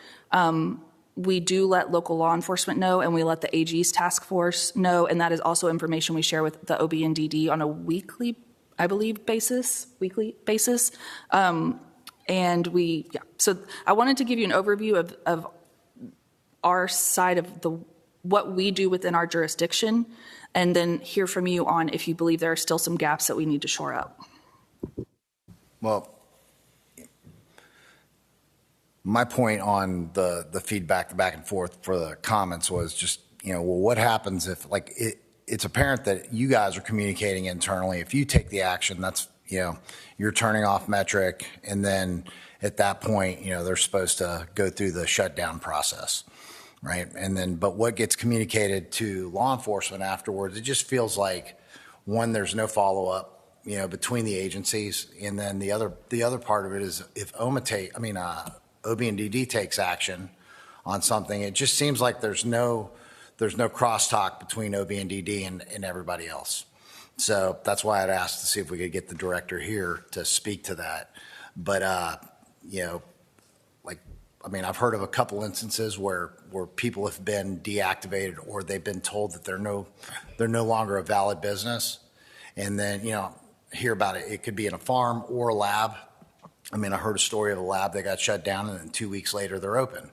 S1: we do let local law enforcement know, and we let the AG's task force know, and that is also information we share with the OB&DD on a weekly basis. So I wanted to give you an overview of our side of what we do within our jurisdiction, and then hear from you on if you believe there are still some gaps that we need to shore up.
S5: Well, my point on the feedback, the back and forth for the comments was just, what happens if, it's apparent that you guys are communicating internally. If you take the action, that's, you're turning off metric, and then at that point, they're supposed to go through the shutdown process, right? And then, but what gets communicated to law enforcement afterwards, it just feels like, one, there's no follow-up, between the agencies, and then the other part of it is if OB&DD takes action on something, it just seems like there's no crosstalk between OB&DD and everybody else. So that's why I'd asked to see if we could get the director here to speak to that. But I've heard of a couple instances where people have been deactivated or they've been told that they're no longer a valid business, and then hear about it. It could be in a farm or a lab. I heard a story of a lab that got shut down and then 2 weeks later they're open.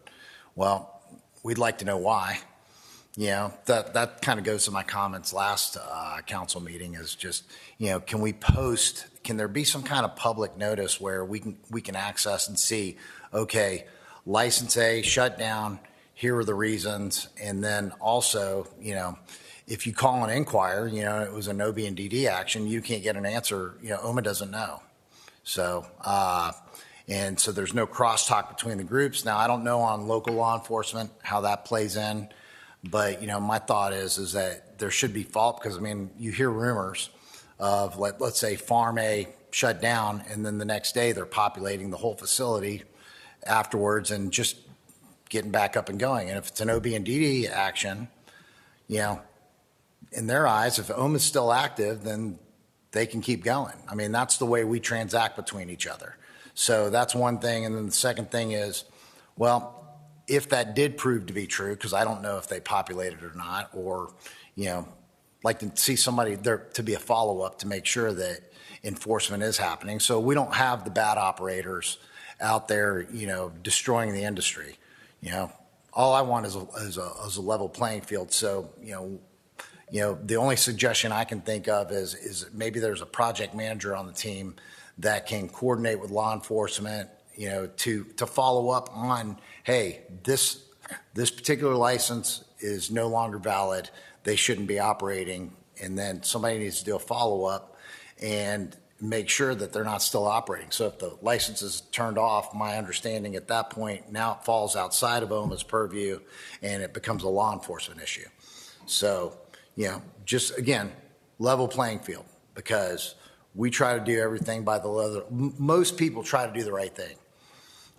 S5: Well, we'd like to know why. You know, that kind of goes to my comments last council meeting is just, you know, can there be some kind of public notice where we can access and see, okay, license A shut down, here are the reasons, and then also, you know, if you call and inquire, you know, it was an OB&DD action, you can't get an answer, you know, OMMA doesn't know. So, and so there's no crosstalk between the groups. Now, I don't know on local law enforcement how that plays in, but, you know, my thought is that there should be fault because, I mean, you hear rumors of, let's say, Farm A shut down, and then the next day they're populating the whole facility afterwards and just getting back up and going. And if it's an OB&DD action, you know, in their eyes, if OMMA is still active, then they can keep going. I mean, that's the way we transact between each other. So that's one thing. And then the second thing is, well, if that did prove to be true, because I don't know if they populated or not, or, you know, like to see somebody there to be a follow-up to make sure that enforcement is happening. So we don't have the bad operators out there, you know, destroying the industry. You know, all I want is a level playing field. So, you know, the only suggestion I can think of is maybe there's a project manager on the team that can coordinate with law enforcement, you know, to follow up on, hey, this particular license is no longer valid. They shouldn't be operating. And then somebody needs to do a follow-up and make sure that they're not still operating. So if the license is turned off, my understanding at that point, now it falls outside of OMMA's purview and it becomes a law enforcement issue. So, you know, just again, level playing field, because we try to do everything by the letter. Most people try to do the right thing.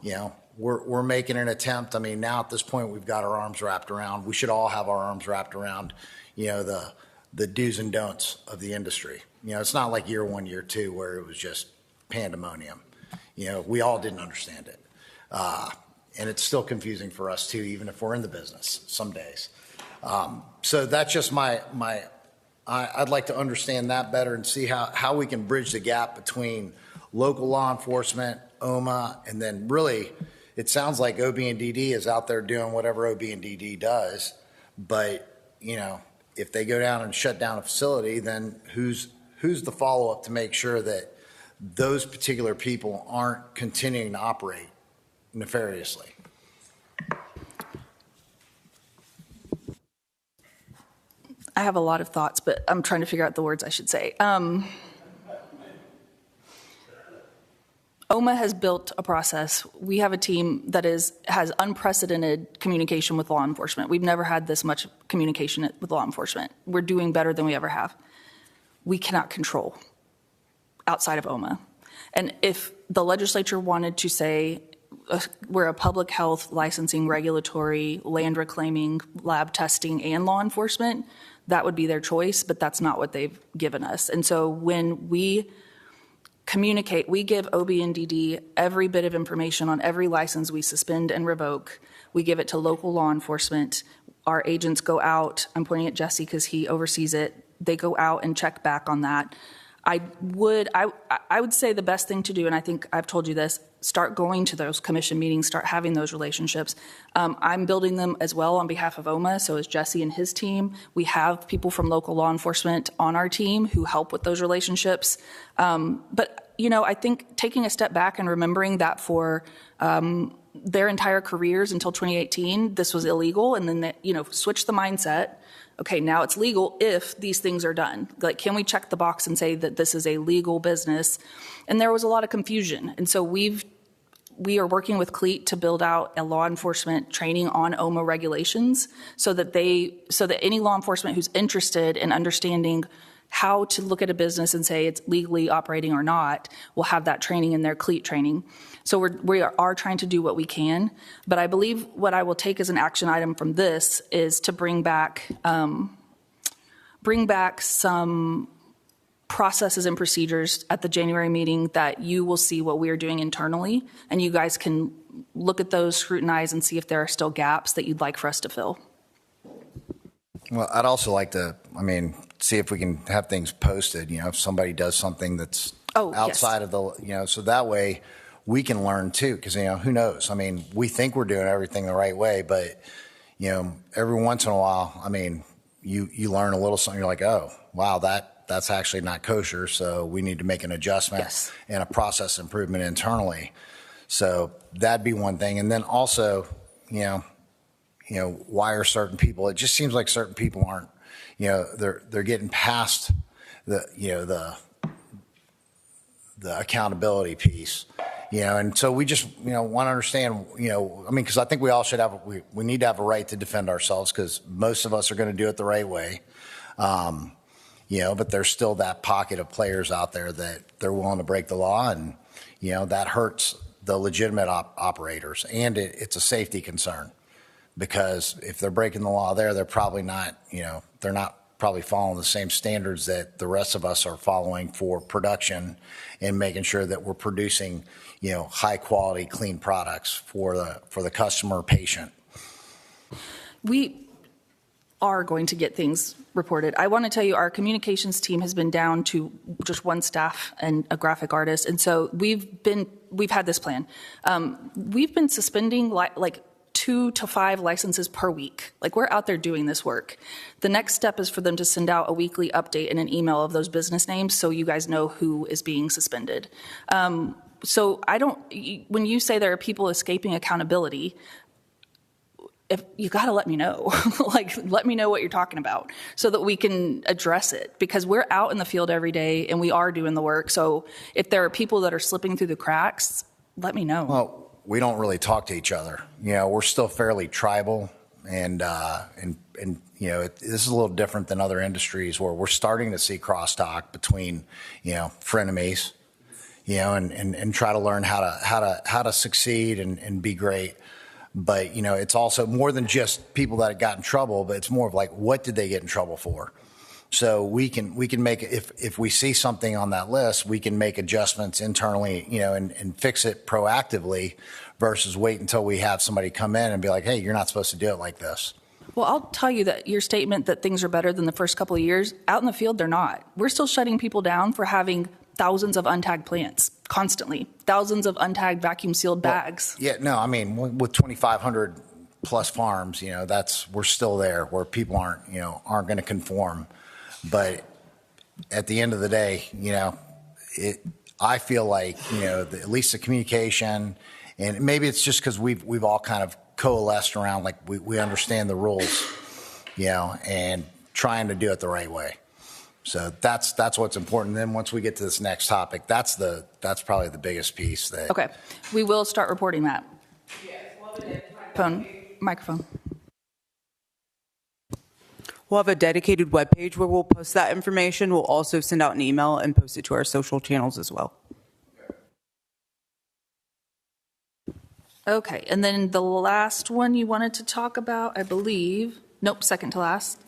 S5: You know, we're making an attempt. I mean, now at this point, we've got our arms wrapped around. We should all have our arms wrapped around, you know, the do's and don'ts of the industry. You know, it's not like year one, year two, where it was just pandemonium. You know, we all didn't understand it. And it's still confusing for us too, even if we're in the business some days. So that's just I'd like to understand that better and see how we can bridge the gap between local law enforcement, OMMA, and then really, it sounds like OB&DD is out there doing whatever OB&DD does. But, you know, if they go down and shut down a facility, then who's the follow-up to make sure that those particular people aren't continuing to operate nefariously?
S1: I have a lot of thoughts, but I'm trying to figure out the words I should say. OMMA has built a process. We have a team that has unprecedented communication with law enforcement. We've never had this much communication with law enforcement. We're doing better than we ever have. We cannot control outside of OMMA. And if the legislature wanted to say we're a public health, licensing, regulatory, land reclaiming, lab testing, and law enforcement, that would be their choice, but that's not what they've given us. And so when we communicate, we give OB&DD every bit of information on every license we suspend and revoke. We give it to local law enforcement. Our agents go out. I'm pointing at Jesse because he oversees it. They go out and check back on that. I would say the best thing to do, and I think I've told you this, start going to those commission meetings, start having those relationships. I'm building them as well on behalf of OMMA, so is Jesse and his team. We have people from local law enforcement on our team who help with those relationships. But, you know, I think taking a step back and remembering that for their entire careers until 2018, this was illegal, and then, switch the mindset. Okay, now it's legal if these things are done. Like, can we check the box and say that this is a legal business? And there was a lot of confusion. And so we are working with CLEAT to build out a law enforcement training on OMMA regulations so that any law enforcement who's interested in understanding how to look at a business and say it's legally operating or not will have that training in their CLEAT training. So we are trying to do what we can, but I believe what I will take as an action item from this is to bring back some processes and procedures at the January meeting that you will see what we are doing internally, and you guys can look at those, scrutinize, and see if there are still gaps that you'd like for us to fill.
S5: Well, I'd also like to, see if we can have things posted, if somebody does something that's outside of the, so that way we can learn too, because, who knows? We think we're doing everything the right way, but, every once in a while, I mean, you learn a little something. You're like, oh, wow, that's actually not kosher. So we need to make an adjustment
S1: Yes.
S5: and a process improvement internally. So that'd be one thing. And then also, why are certain people? It just seems like certain people aren't. They're getting past the accountability piece. And so we just, want to understand, because I think we all should we need to have a right to defend ourselves because most of us are going to do it the right way. But there's still that pocket of players out there that they're willing to break the law and, that hurts the legitimate operators. And it's a safety concern because if they're breaking the law there, they're probably not, they're not probably following the same standards that the rest of us are following for production and making sure that we're producing, high quality, clean products for the customer patient.
S1: We are going to get things reported. I want to tell you, our communications team has been down to just one staff and a graphic artist. And so we've had this plan. We've been suspending like 2 to 5 licenses per week. Like we're out there doing this work. The next step is for them to send out a weekly update and an email of those business names so you guys know who is being suspended. So when you say there are people escaping accountability, if you got to let me know, let me know what you're talking about so that we can address it because we're out in the field every day and we are doing the work. So if there are people that are slipping through the cracks, let me know.
S5: Well, we don't really talk to each other. We're still fairly tribal and this is a little different than other industries where we're starting to see crosstalk between, frenemies, and try to learn how to succeed and be great. But, it's also more than just people that got in trouble, but it's more of like, what did they get in trouble for? So we can make, if we see something on that list, we can make adjustments internally, and fix it proactively versus wait until we have somebody come in and be like, hey, you're not supposed to do it like this.
S1: Well, I'll tell you that your statement that things are better than the first couple of years, out in the field, they're not. We're still shutting people down for having thousands of untagged plants constantly, thousands of untagged vacuum sealed bags.
S5: Yeah, no, I mean, with 2,500 plus farms, we're still there where people aren't going to conform. But at the end of the day, I feel like, at least the communication, and maybe it's just because we've all kind of coalesced around, like we understand the rules, and trying to do it the right way. So that's what's important. Then once we get to this next topic, that's probably the biggest piece.
S1: Okay, we will start reporting that. Microphone.
S9: We'll have a dedicated webpage where we'll post that information. We'll also send out an email and post it to our social channels as well.
S1: Okay, and then the last one you wanted to talk about, I believe, nope, second to last.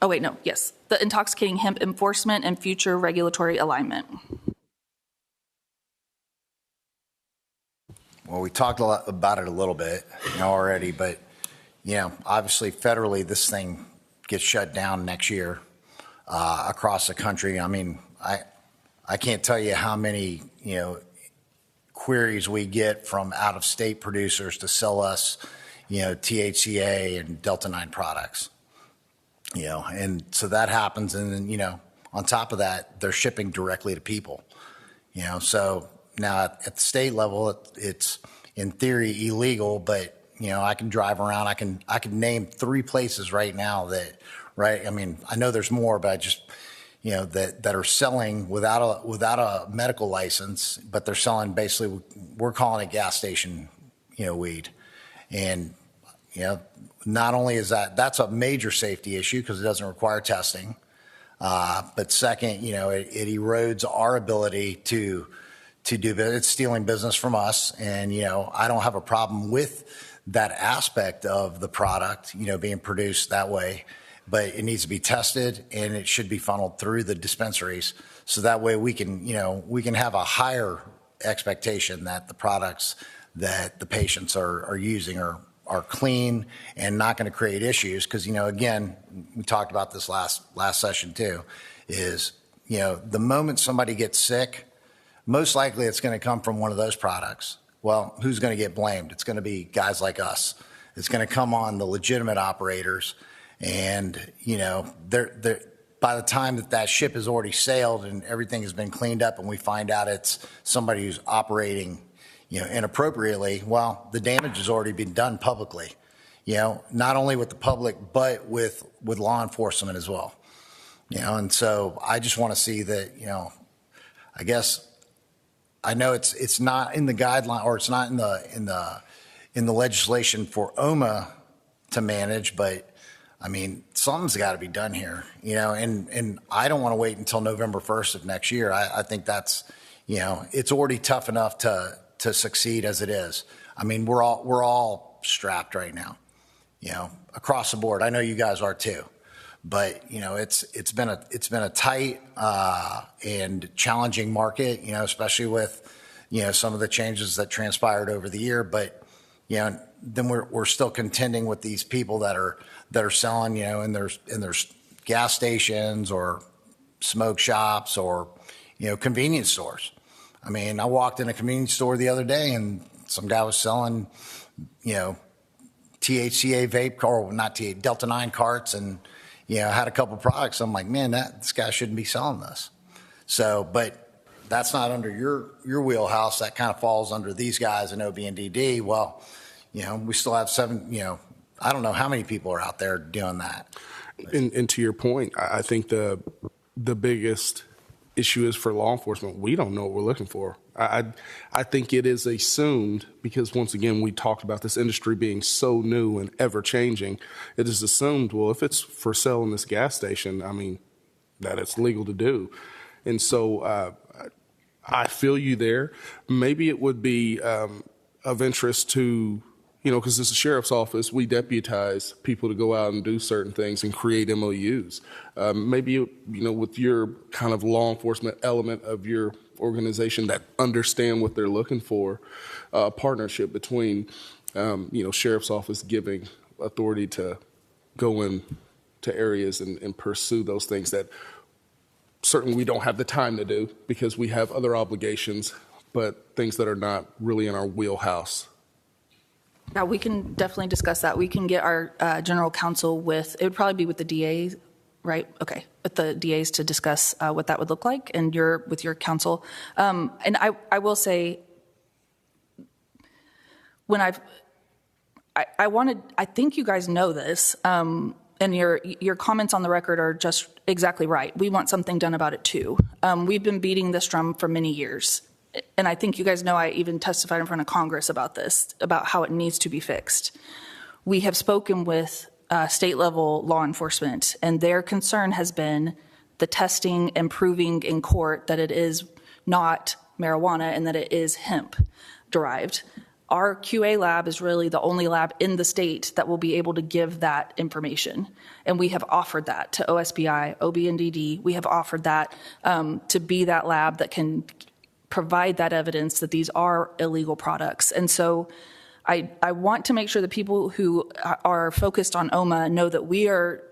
S1: Oh, wait, no, yes. The intoxicating hemp enforcement and future regulatory alignment.
S5: Well, we talked about it a little bit already, but, obviously federally this thing gets shut down next year across the country. I mean, I can't tell you how many, queries we get from out-of-state producers to sell us, THCA and Delta-9 products. And so that happens. And then, on top of that, they're shipping directly to people, so now at the state level, it's in theory illegal, but, I can drive around. I can name 3 places right now I mean, I know there's more, but I just, that are selling without a medical license, but they're selling basically, we're calling it gas station, weed. And, not only is that's a major safety issue because it doesn't require testing. But second, it erodes our ability to do, it's stealing business from us. And, I don't have a problem with that aspect of the product, being produced that way, but it needs to be tested and it should be funneled through the dispensaries. So that way we can have a higher expectation that the products that the patients are using are clean and not going to create issues. Because, again, we talked about this last session too, is, the moment somebody gets sick, most likely it's going to come from one of those products. Well, who's going to get blamed? It's going to be guys like us It's going to come on the legitimate operators. And, you know, by the time that ship has already sailed and everything has been cleaned up and we find out it's somebody who's operating, you know, inappropriately, well, the damage has already been done publicly, you know, not only with the public, but with law enforcement as well. You know, and so I just want to see that, you know, I guess I know it's not in the guideline, or it's not in the legislation for OMMA to manage, but I mean, something's got to be done here, you know, and I don't want to wait until November 1st of next year. I think that's, you know, it's already tough enough to succeed as it is. I mean, we're all strapped right now, you know, across the board. I know you guys are too, but you know, it's been a tight and challenging market, you know, especially with, you know, some of the changes that transpired over the year. But you know, then we're still contending with these people that are selling, you know, in their gas stations or smoke shops or, you know, convenience stores. I mean, I walked in a convenience store the other day and some guy was selling, you know, THCA vape, or not THCA, Delta 9 carts, and, you know, had a couple products. I'm like, man, this guy shouldn't be selling this. So, but that's not under your wheelhouse. That kind of falls under these guys in OB&DD. Well, you know, we still have 7, you know, I don't know how many people are out there doing that.
S6: And to your point, I think the biggest issue is for law enforcement. We don't know what we're looking for. I think it is assumed, because once again, we talked about this industry being so new and ever changing. It is assumed, well, if it's for sale in this gas station, I mean, that it's legal to do. And so I feel you there. Maybe it would be of interest to, you know, because as a sheriff's office, we deputize people to go out and do certain things and create MOUs. Maybe, you know, with your kind of law enforcement element of your organization that understand what they're looking for, a partnership between, you know, sheriff's office giving authority to go in to areas and pursue those things that certainly we don't have the time to do because we have other obligations, but things that are not really in our wheelhouse.
S1: Yeah, we can definitely discuss that. We can get our general counsel with, it would probably be with the DAs, right? Okay, with the DAs to discuss what that would look like, and with your counsel. And I will say, when I think you guys know this, and your comments on the record are just exactly right. We want something done about it too. We've been beating this drum for many years. And I think you guys know I even testified in front of Congress about this, about how it needs to be fixed. We have spoken with state level law enforcement, and their concern has been the testing and proving in court that it is not marijuana and that it is hemp derived. Our QA lab is really the only lab in the state that will be able to give that information. And we have offered that to OSBI, OB&DD. We have offered that to be that lab that can provide that evidence that these are illegal products. And so I want to make sure that people who are focused on OMMA know that we are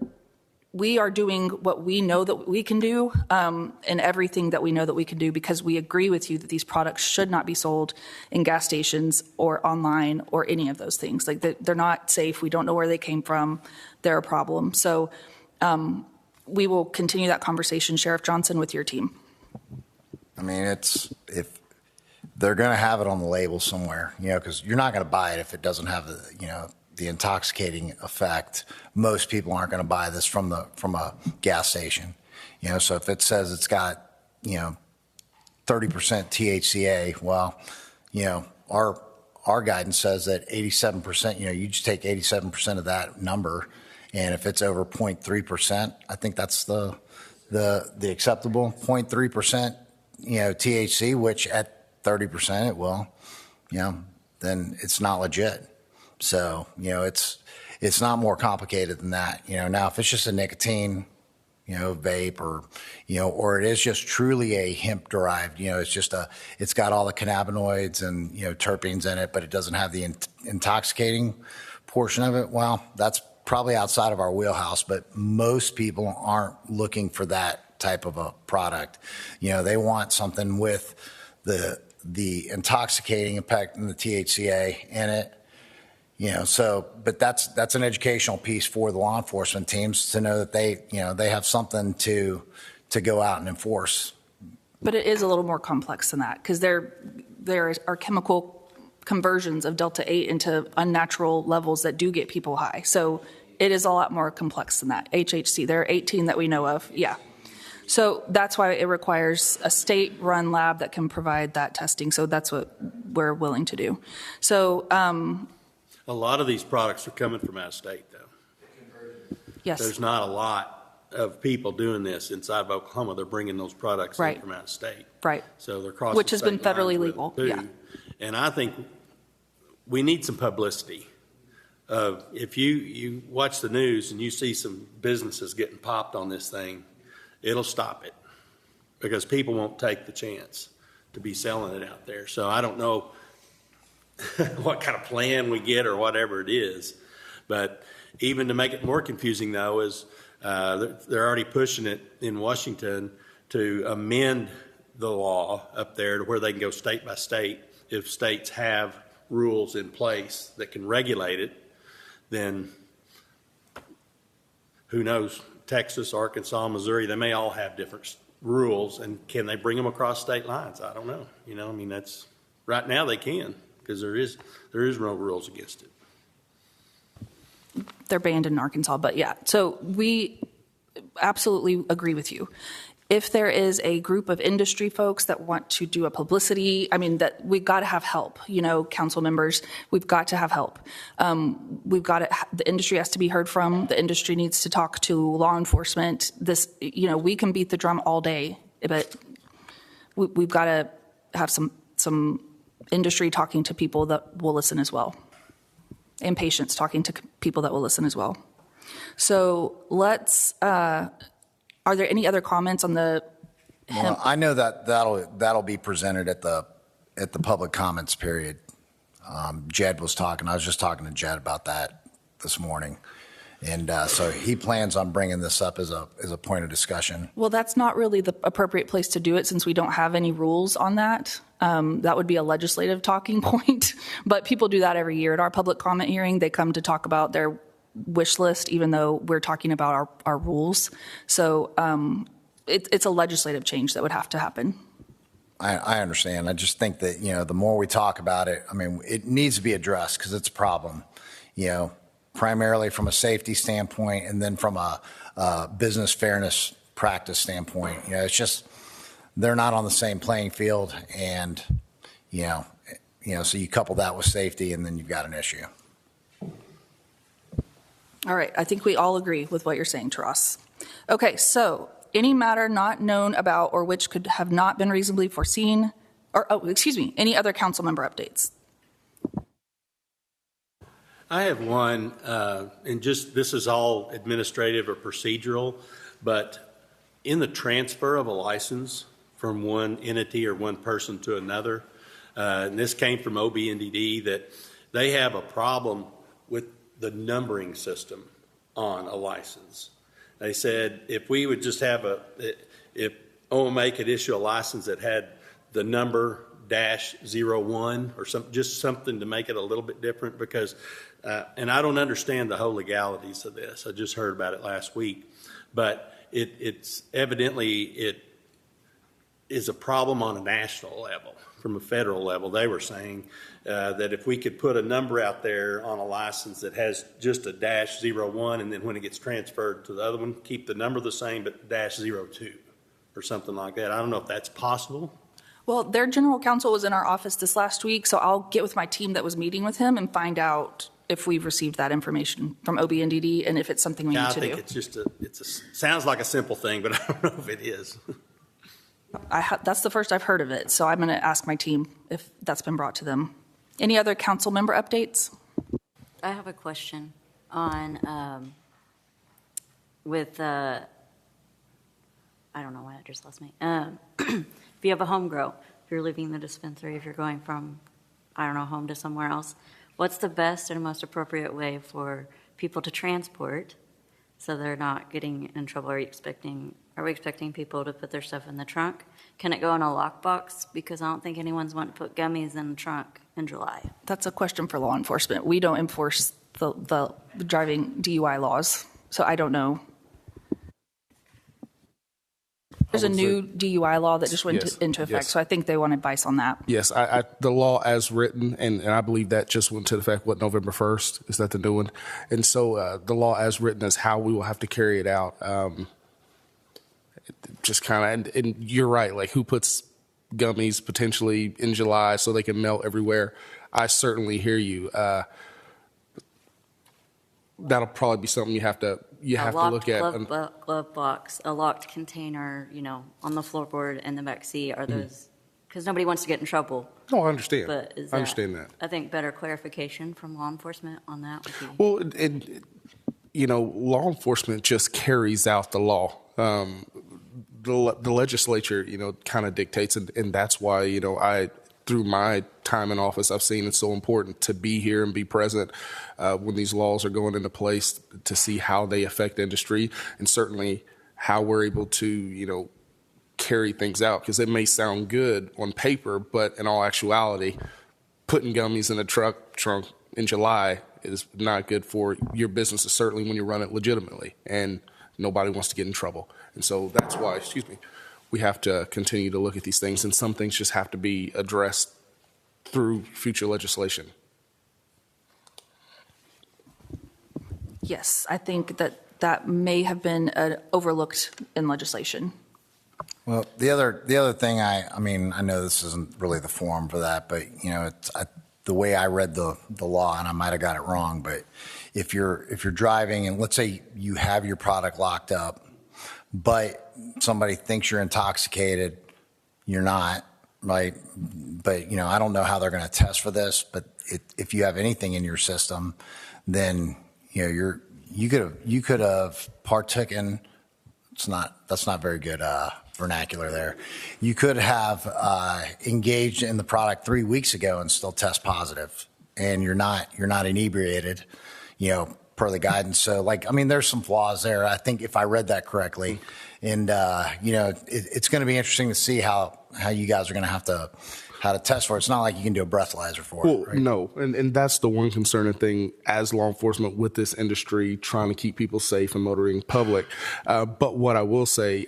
S1: doing what we know that we can do, and everything that we know that we can do, because we agree with you that these products should not be sold in gas stations or online or any of those things. Like, they're not safe. We don't know where they came from. They're a problem. So we will continue that conversation, Sheriff Johnson, with your team.
S5: I mean, if they're going to have it on the label somewhere, you know, because you're not going to buy it if it doesn't have the, you know, the intoxicating effect. Most people aren't going to buy this from a gas station, you know. So if it says it's got, you know, 30% THCA, well, you know, our guidance says that 87%. You know, you just take 87% of that number, and if it's over 0.3%, I think that's the acceptable 0.3%. You know, THC, which at 30% it will, you know, then it's not legit. So, you know, it's not more complicated than that. You know, now if it's just a nicotine, you know, vape, or, you know, or it is just truly a hemp derived, you know, it's got all the cannabinoids and, you know, terpenes in it, but it doesn't have the intoxicating portion of it. Well, that's probably outside of our wheelhouse, but most people aren't looking for that type of a product. You know, they want something with the intoxicating effect and the THCA in it, So, but that's an educational piece for the law enforcement teams to know that they have something to go out and enforce.
S1: But it is a little more complex than that because there are chemical conversions of Delta 8 into unnatural levels that do get people high. So it is a lot more complex than that. HHC, there are 18 that we know of. Yeah. So that's why it requires a state-run lab that can provide that testing. So that's what we're willing to do. So
S4: A lot of these products are coming from out of state, though.
S1: yes.
S4: There's not a lot of people doing this inside of Oklahoma. They're bringing those products
S1: Right.
S4: in from out of state.
S1: Right.
S4: So they're crossing
S1: Which has been
S4: state lines
S1: federally
S4: with it,
S1: legal,
S4: too.
S1: yeah.
S4: And I think we need some publicity. If you watch the news and you see some businesses getting popped on this thing, it'll stop it because people won't take the chance to be selling it out there. So I don't know what kind of plan we get or whatever it is. But even to make it more confusing, though, is they're already pushing it in Washington to amend the law up there to where they can go state by state. If states have rules in place that can regulate it, then who knows? Texas, Arkansas, Missouri, they may all have different rules, and can they bring them across state lines? I don't know. I mean, that's right now they can because there is no rules against it.
S1: They're banned in Arkansas, but yeah. So we absolutely agree with you. If there is a group of industry folks that want to do a publicity, I mean, that we've got to have help, council members, we've got to have help. The industry has to be heard from. The industry needs to talk to law enforcement. We can beat the drum all day, but we've got to have some industry talking to people that will listen as well. And patients talking to people that will listen as well. So are there any other comments on the hemp?
S5: Well, I know that'll be presented at the public comments period. Jed was talking. I was just talking to Jed about that this morning, and so he plans on bringing this up as a point of discussion.
S1: Well, that's not really the appropriate place to do it since we don't have any rules on that. That would be a legislative talking point, but people do that every year at our public comment hearing. They come to talk about their wish list, even though we're talking about our rules. So it's a legislative change that would have to happen.
S5: I understand. I just think that, the more we talk about it, I mean, it needs to be addressed because it's a problem, primarily from a safety standpoint and then from a business fairness practice standpoint. It's just they're not on the same playing field, and, so you couple that with safety and then you've got an issue.
S1: All right. I think we all agree with what you're saying, Taras. Okay. So any matter not known about or which could have not been reasonably foreseen, any other council member updates?
S4: I have one, and this is all administrative or procedural, but in the transfer of a license from one entity or one person to another, and this came from OBNDD, that they have a problem with the numbering system on a license. They said if we would just have if OMMA could issue a license that had the number -01 or just something to make it a little bit different, because, and I don't understand the whole legalities of this. I just heard about it last week, but it's evidently it is a problem on a national level. From a federal level, they were saying that if we could put a number out there on a license that has just a -01, and then when it gets transferred to the other one, keep the number the same but -02 or something like that. I don't know if that's possible.
S1: Well, their general counsel was in our office this last week, so I'll get with my team that was meeting with him and find out if we've received that information from OBNDD and if it's something we need to do.
S4: I think it's just sounds like a simple thing, but I don't know if it is.
S1: That's the first I've heard of it, so I'm going to ask my team if that's been brought to them. Any other council member updates?
S3: I have a question on I don't know why I just lost me. If you have a home grow, if you're leaving the dispensary, if you're going from, home to somewhere else, what's the best and most appropriate way for people to transport so they're not getting in trouble? Are we expecting people to put their stuff in the trunk? Can it go in a lockbox? Because I don't think anyone's wanting to put gummies in the trunk in July.
S1: That's a question for law enforcement. We don't enforce the driving DUI laws, so I don't know. There's a new DUI law that just went
S6: Yes,
S1: into effect,
S6: yes.
S1: so I think they want advice on that.
S6: Yes, the law as written, and I believe that just went into effect, November 1st? Is that the new one? And so the law as written is how we will have to carry it out. Just kind of, and you're right, like who puts gummies potentially in July so they can melt everywhere? I certainly hear you. That'll probably be something you have to look at.
S3: Glove box, a locked container, on the floorboard and the back seat. Are those, because nobody wants to get in trouble.
S6: No, I understand.
S3: But is
S6: I understand that.
S3: I think better clarification from law enforcement on that would be.
S6: Well, law enforcement just carries out the law. The legislature, kind of dictates, and that's why, through my time in office, I've seen it's so important to be here and be present when these laws are going into place to see how they affect industry and certainly how we're able to, carry things out. Because it may sound good on paper, but in all actuality, putting gummies in a truck trunk in July is not good for your business, certainly when you run it legitimately. And nobody wants to get in trouble. And so that's why, we have to continue to look at these things, and some things just have to be addressed through future legislation.
S1: Yes, I think that may have been overlooked in legislation.
S5: Well, the other thing, I mean, I know this isn't really the forum for that, but the way I read the law, and I might have got it wrong, but if you're driving and let's say you have your product locked up, but somebody thinks you're intoxicated, you're not, right? But I don't know how they're going to test for this, but if you have anything in your system, then you could have partaken. That's not very good vernacular there. You could have engaged in the product 3 weeks ago and still test positive, and you're not inebriated, per the guidance. So there's some flaws there. I think if I read that correctly, and it's going to be interesting to see how you guys are going to have to how to test for it. It's not like you can do a breathalyzer for it. Right?
S6: No, and that's the one concerning thing as law enforcement with this industry, trying to keep people safe and motoring public. But what I will say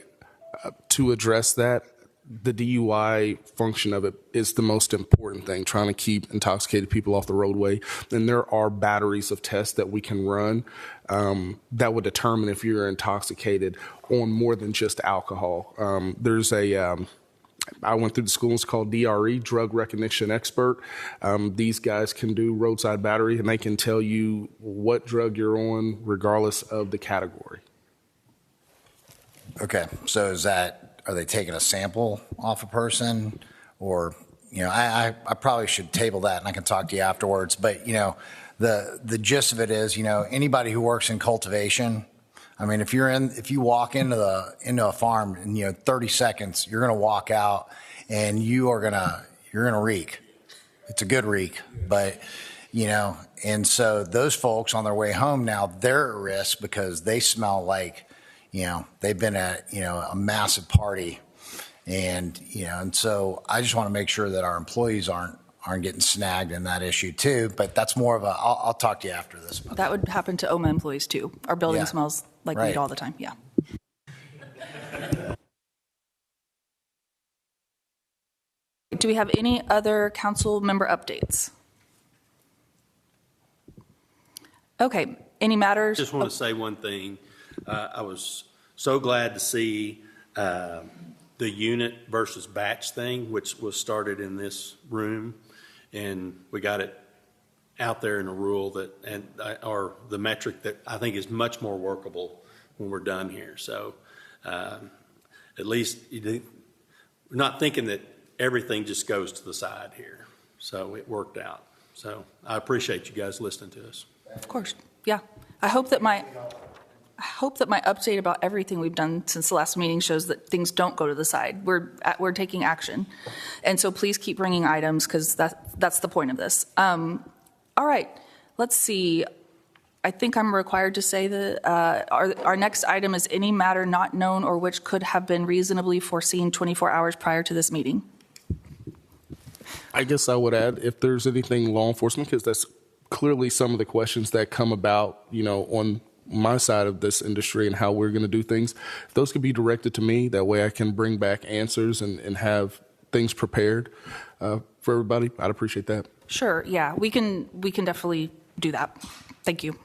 S6: to address that, the DUI function of it is the most important thing, trying to keep intoxicated people off the roadway. And there are batteries of tests that we can run that would determine if you're intoxicated on more than just alcohol. There's I went through the school, it's called DRE, Drug Recognition Expert. These guys can do roadside battery, and they can tell you what drug you're on regardless of the category.
S5: Okay, so are they taking a sample off a person, or I probably should table that, and I can talk to you afterwards. But the gist of it is, anybody who works in cultivation, I mean, if you walk into a farm in 30 seconds, you're going to walk out and you're going to reek. It's a good reek, but and so those folks on their way home now, they're at risk because they smell like they've been at a massive party, and so I just want to make sure that our employees aren't getting snagged in that issue too. But that's more of I'll talk to you after this.
S1: That would happen to OMMA employees too. Our building smells like
S5: Right.
S1: weed all the time. Yeah. Do we have any other council member updates? Okay. Any matters?
S4: Just want to say one thing. I was so glad to see the unit versus batch thing, which was started in this room, and we got it out there in a rule or the metric that I think is much more workable when we're done here. So at least we're not thinking that everything just goes to the side here. So it worked out. So I appreciate you guys listening to us.
S1: Of course. Yeah. I hope that my update about everything we've done since the last meeting shows that things don't go to the side. We're taking action. And so please keep bringing items, because that's the point of this. All right. Let's see. I think I'm required to say that our next item is any matter not known or which could have been reasonably foreseen 24 hours prior to this meeting.
S6: I guess I would add, if there's anything law enforcement, because that's clearly some of the questions that come about, on my side of this industry and how we're going to do things. If those could be directed to me, that way I can bring back answers and have things prepared for everybody, I'd appreciate that.
S1: Sure, yeah, we can definitely do that. Thank you.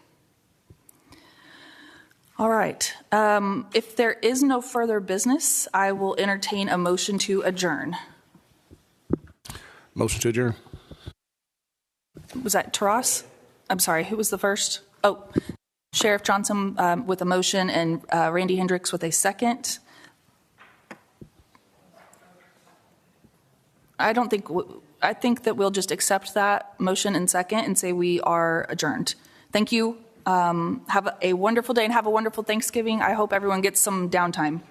S1: All right. If there is no further business, I will entertain a motion to adjourn.
S6: Motion to adjourn.
S1: Was that Taras? I'm sorry, who was the first? Oh, Sheriff Johnson with a motion and Randy Hendricks with a second. I think that we'll just accept that motion and second and say we are adjourned. Thank you. Have a wonderful day and have a wonderful Thanksgiving. I hope everyone gets some downtime.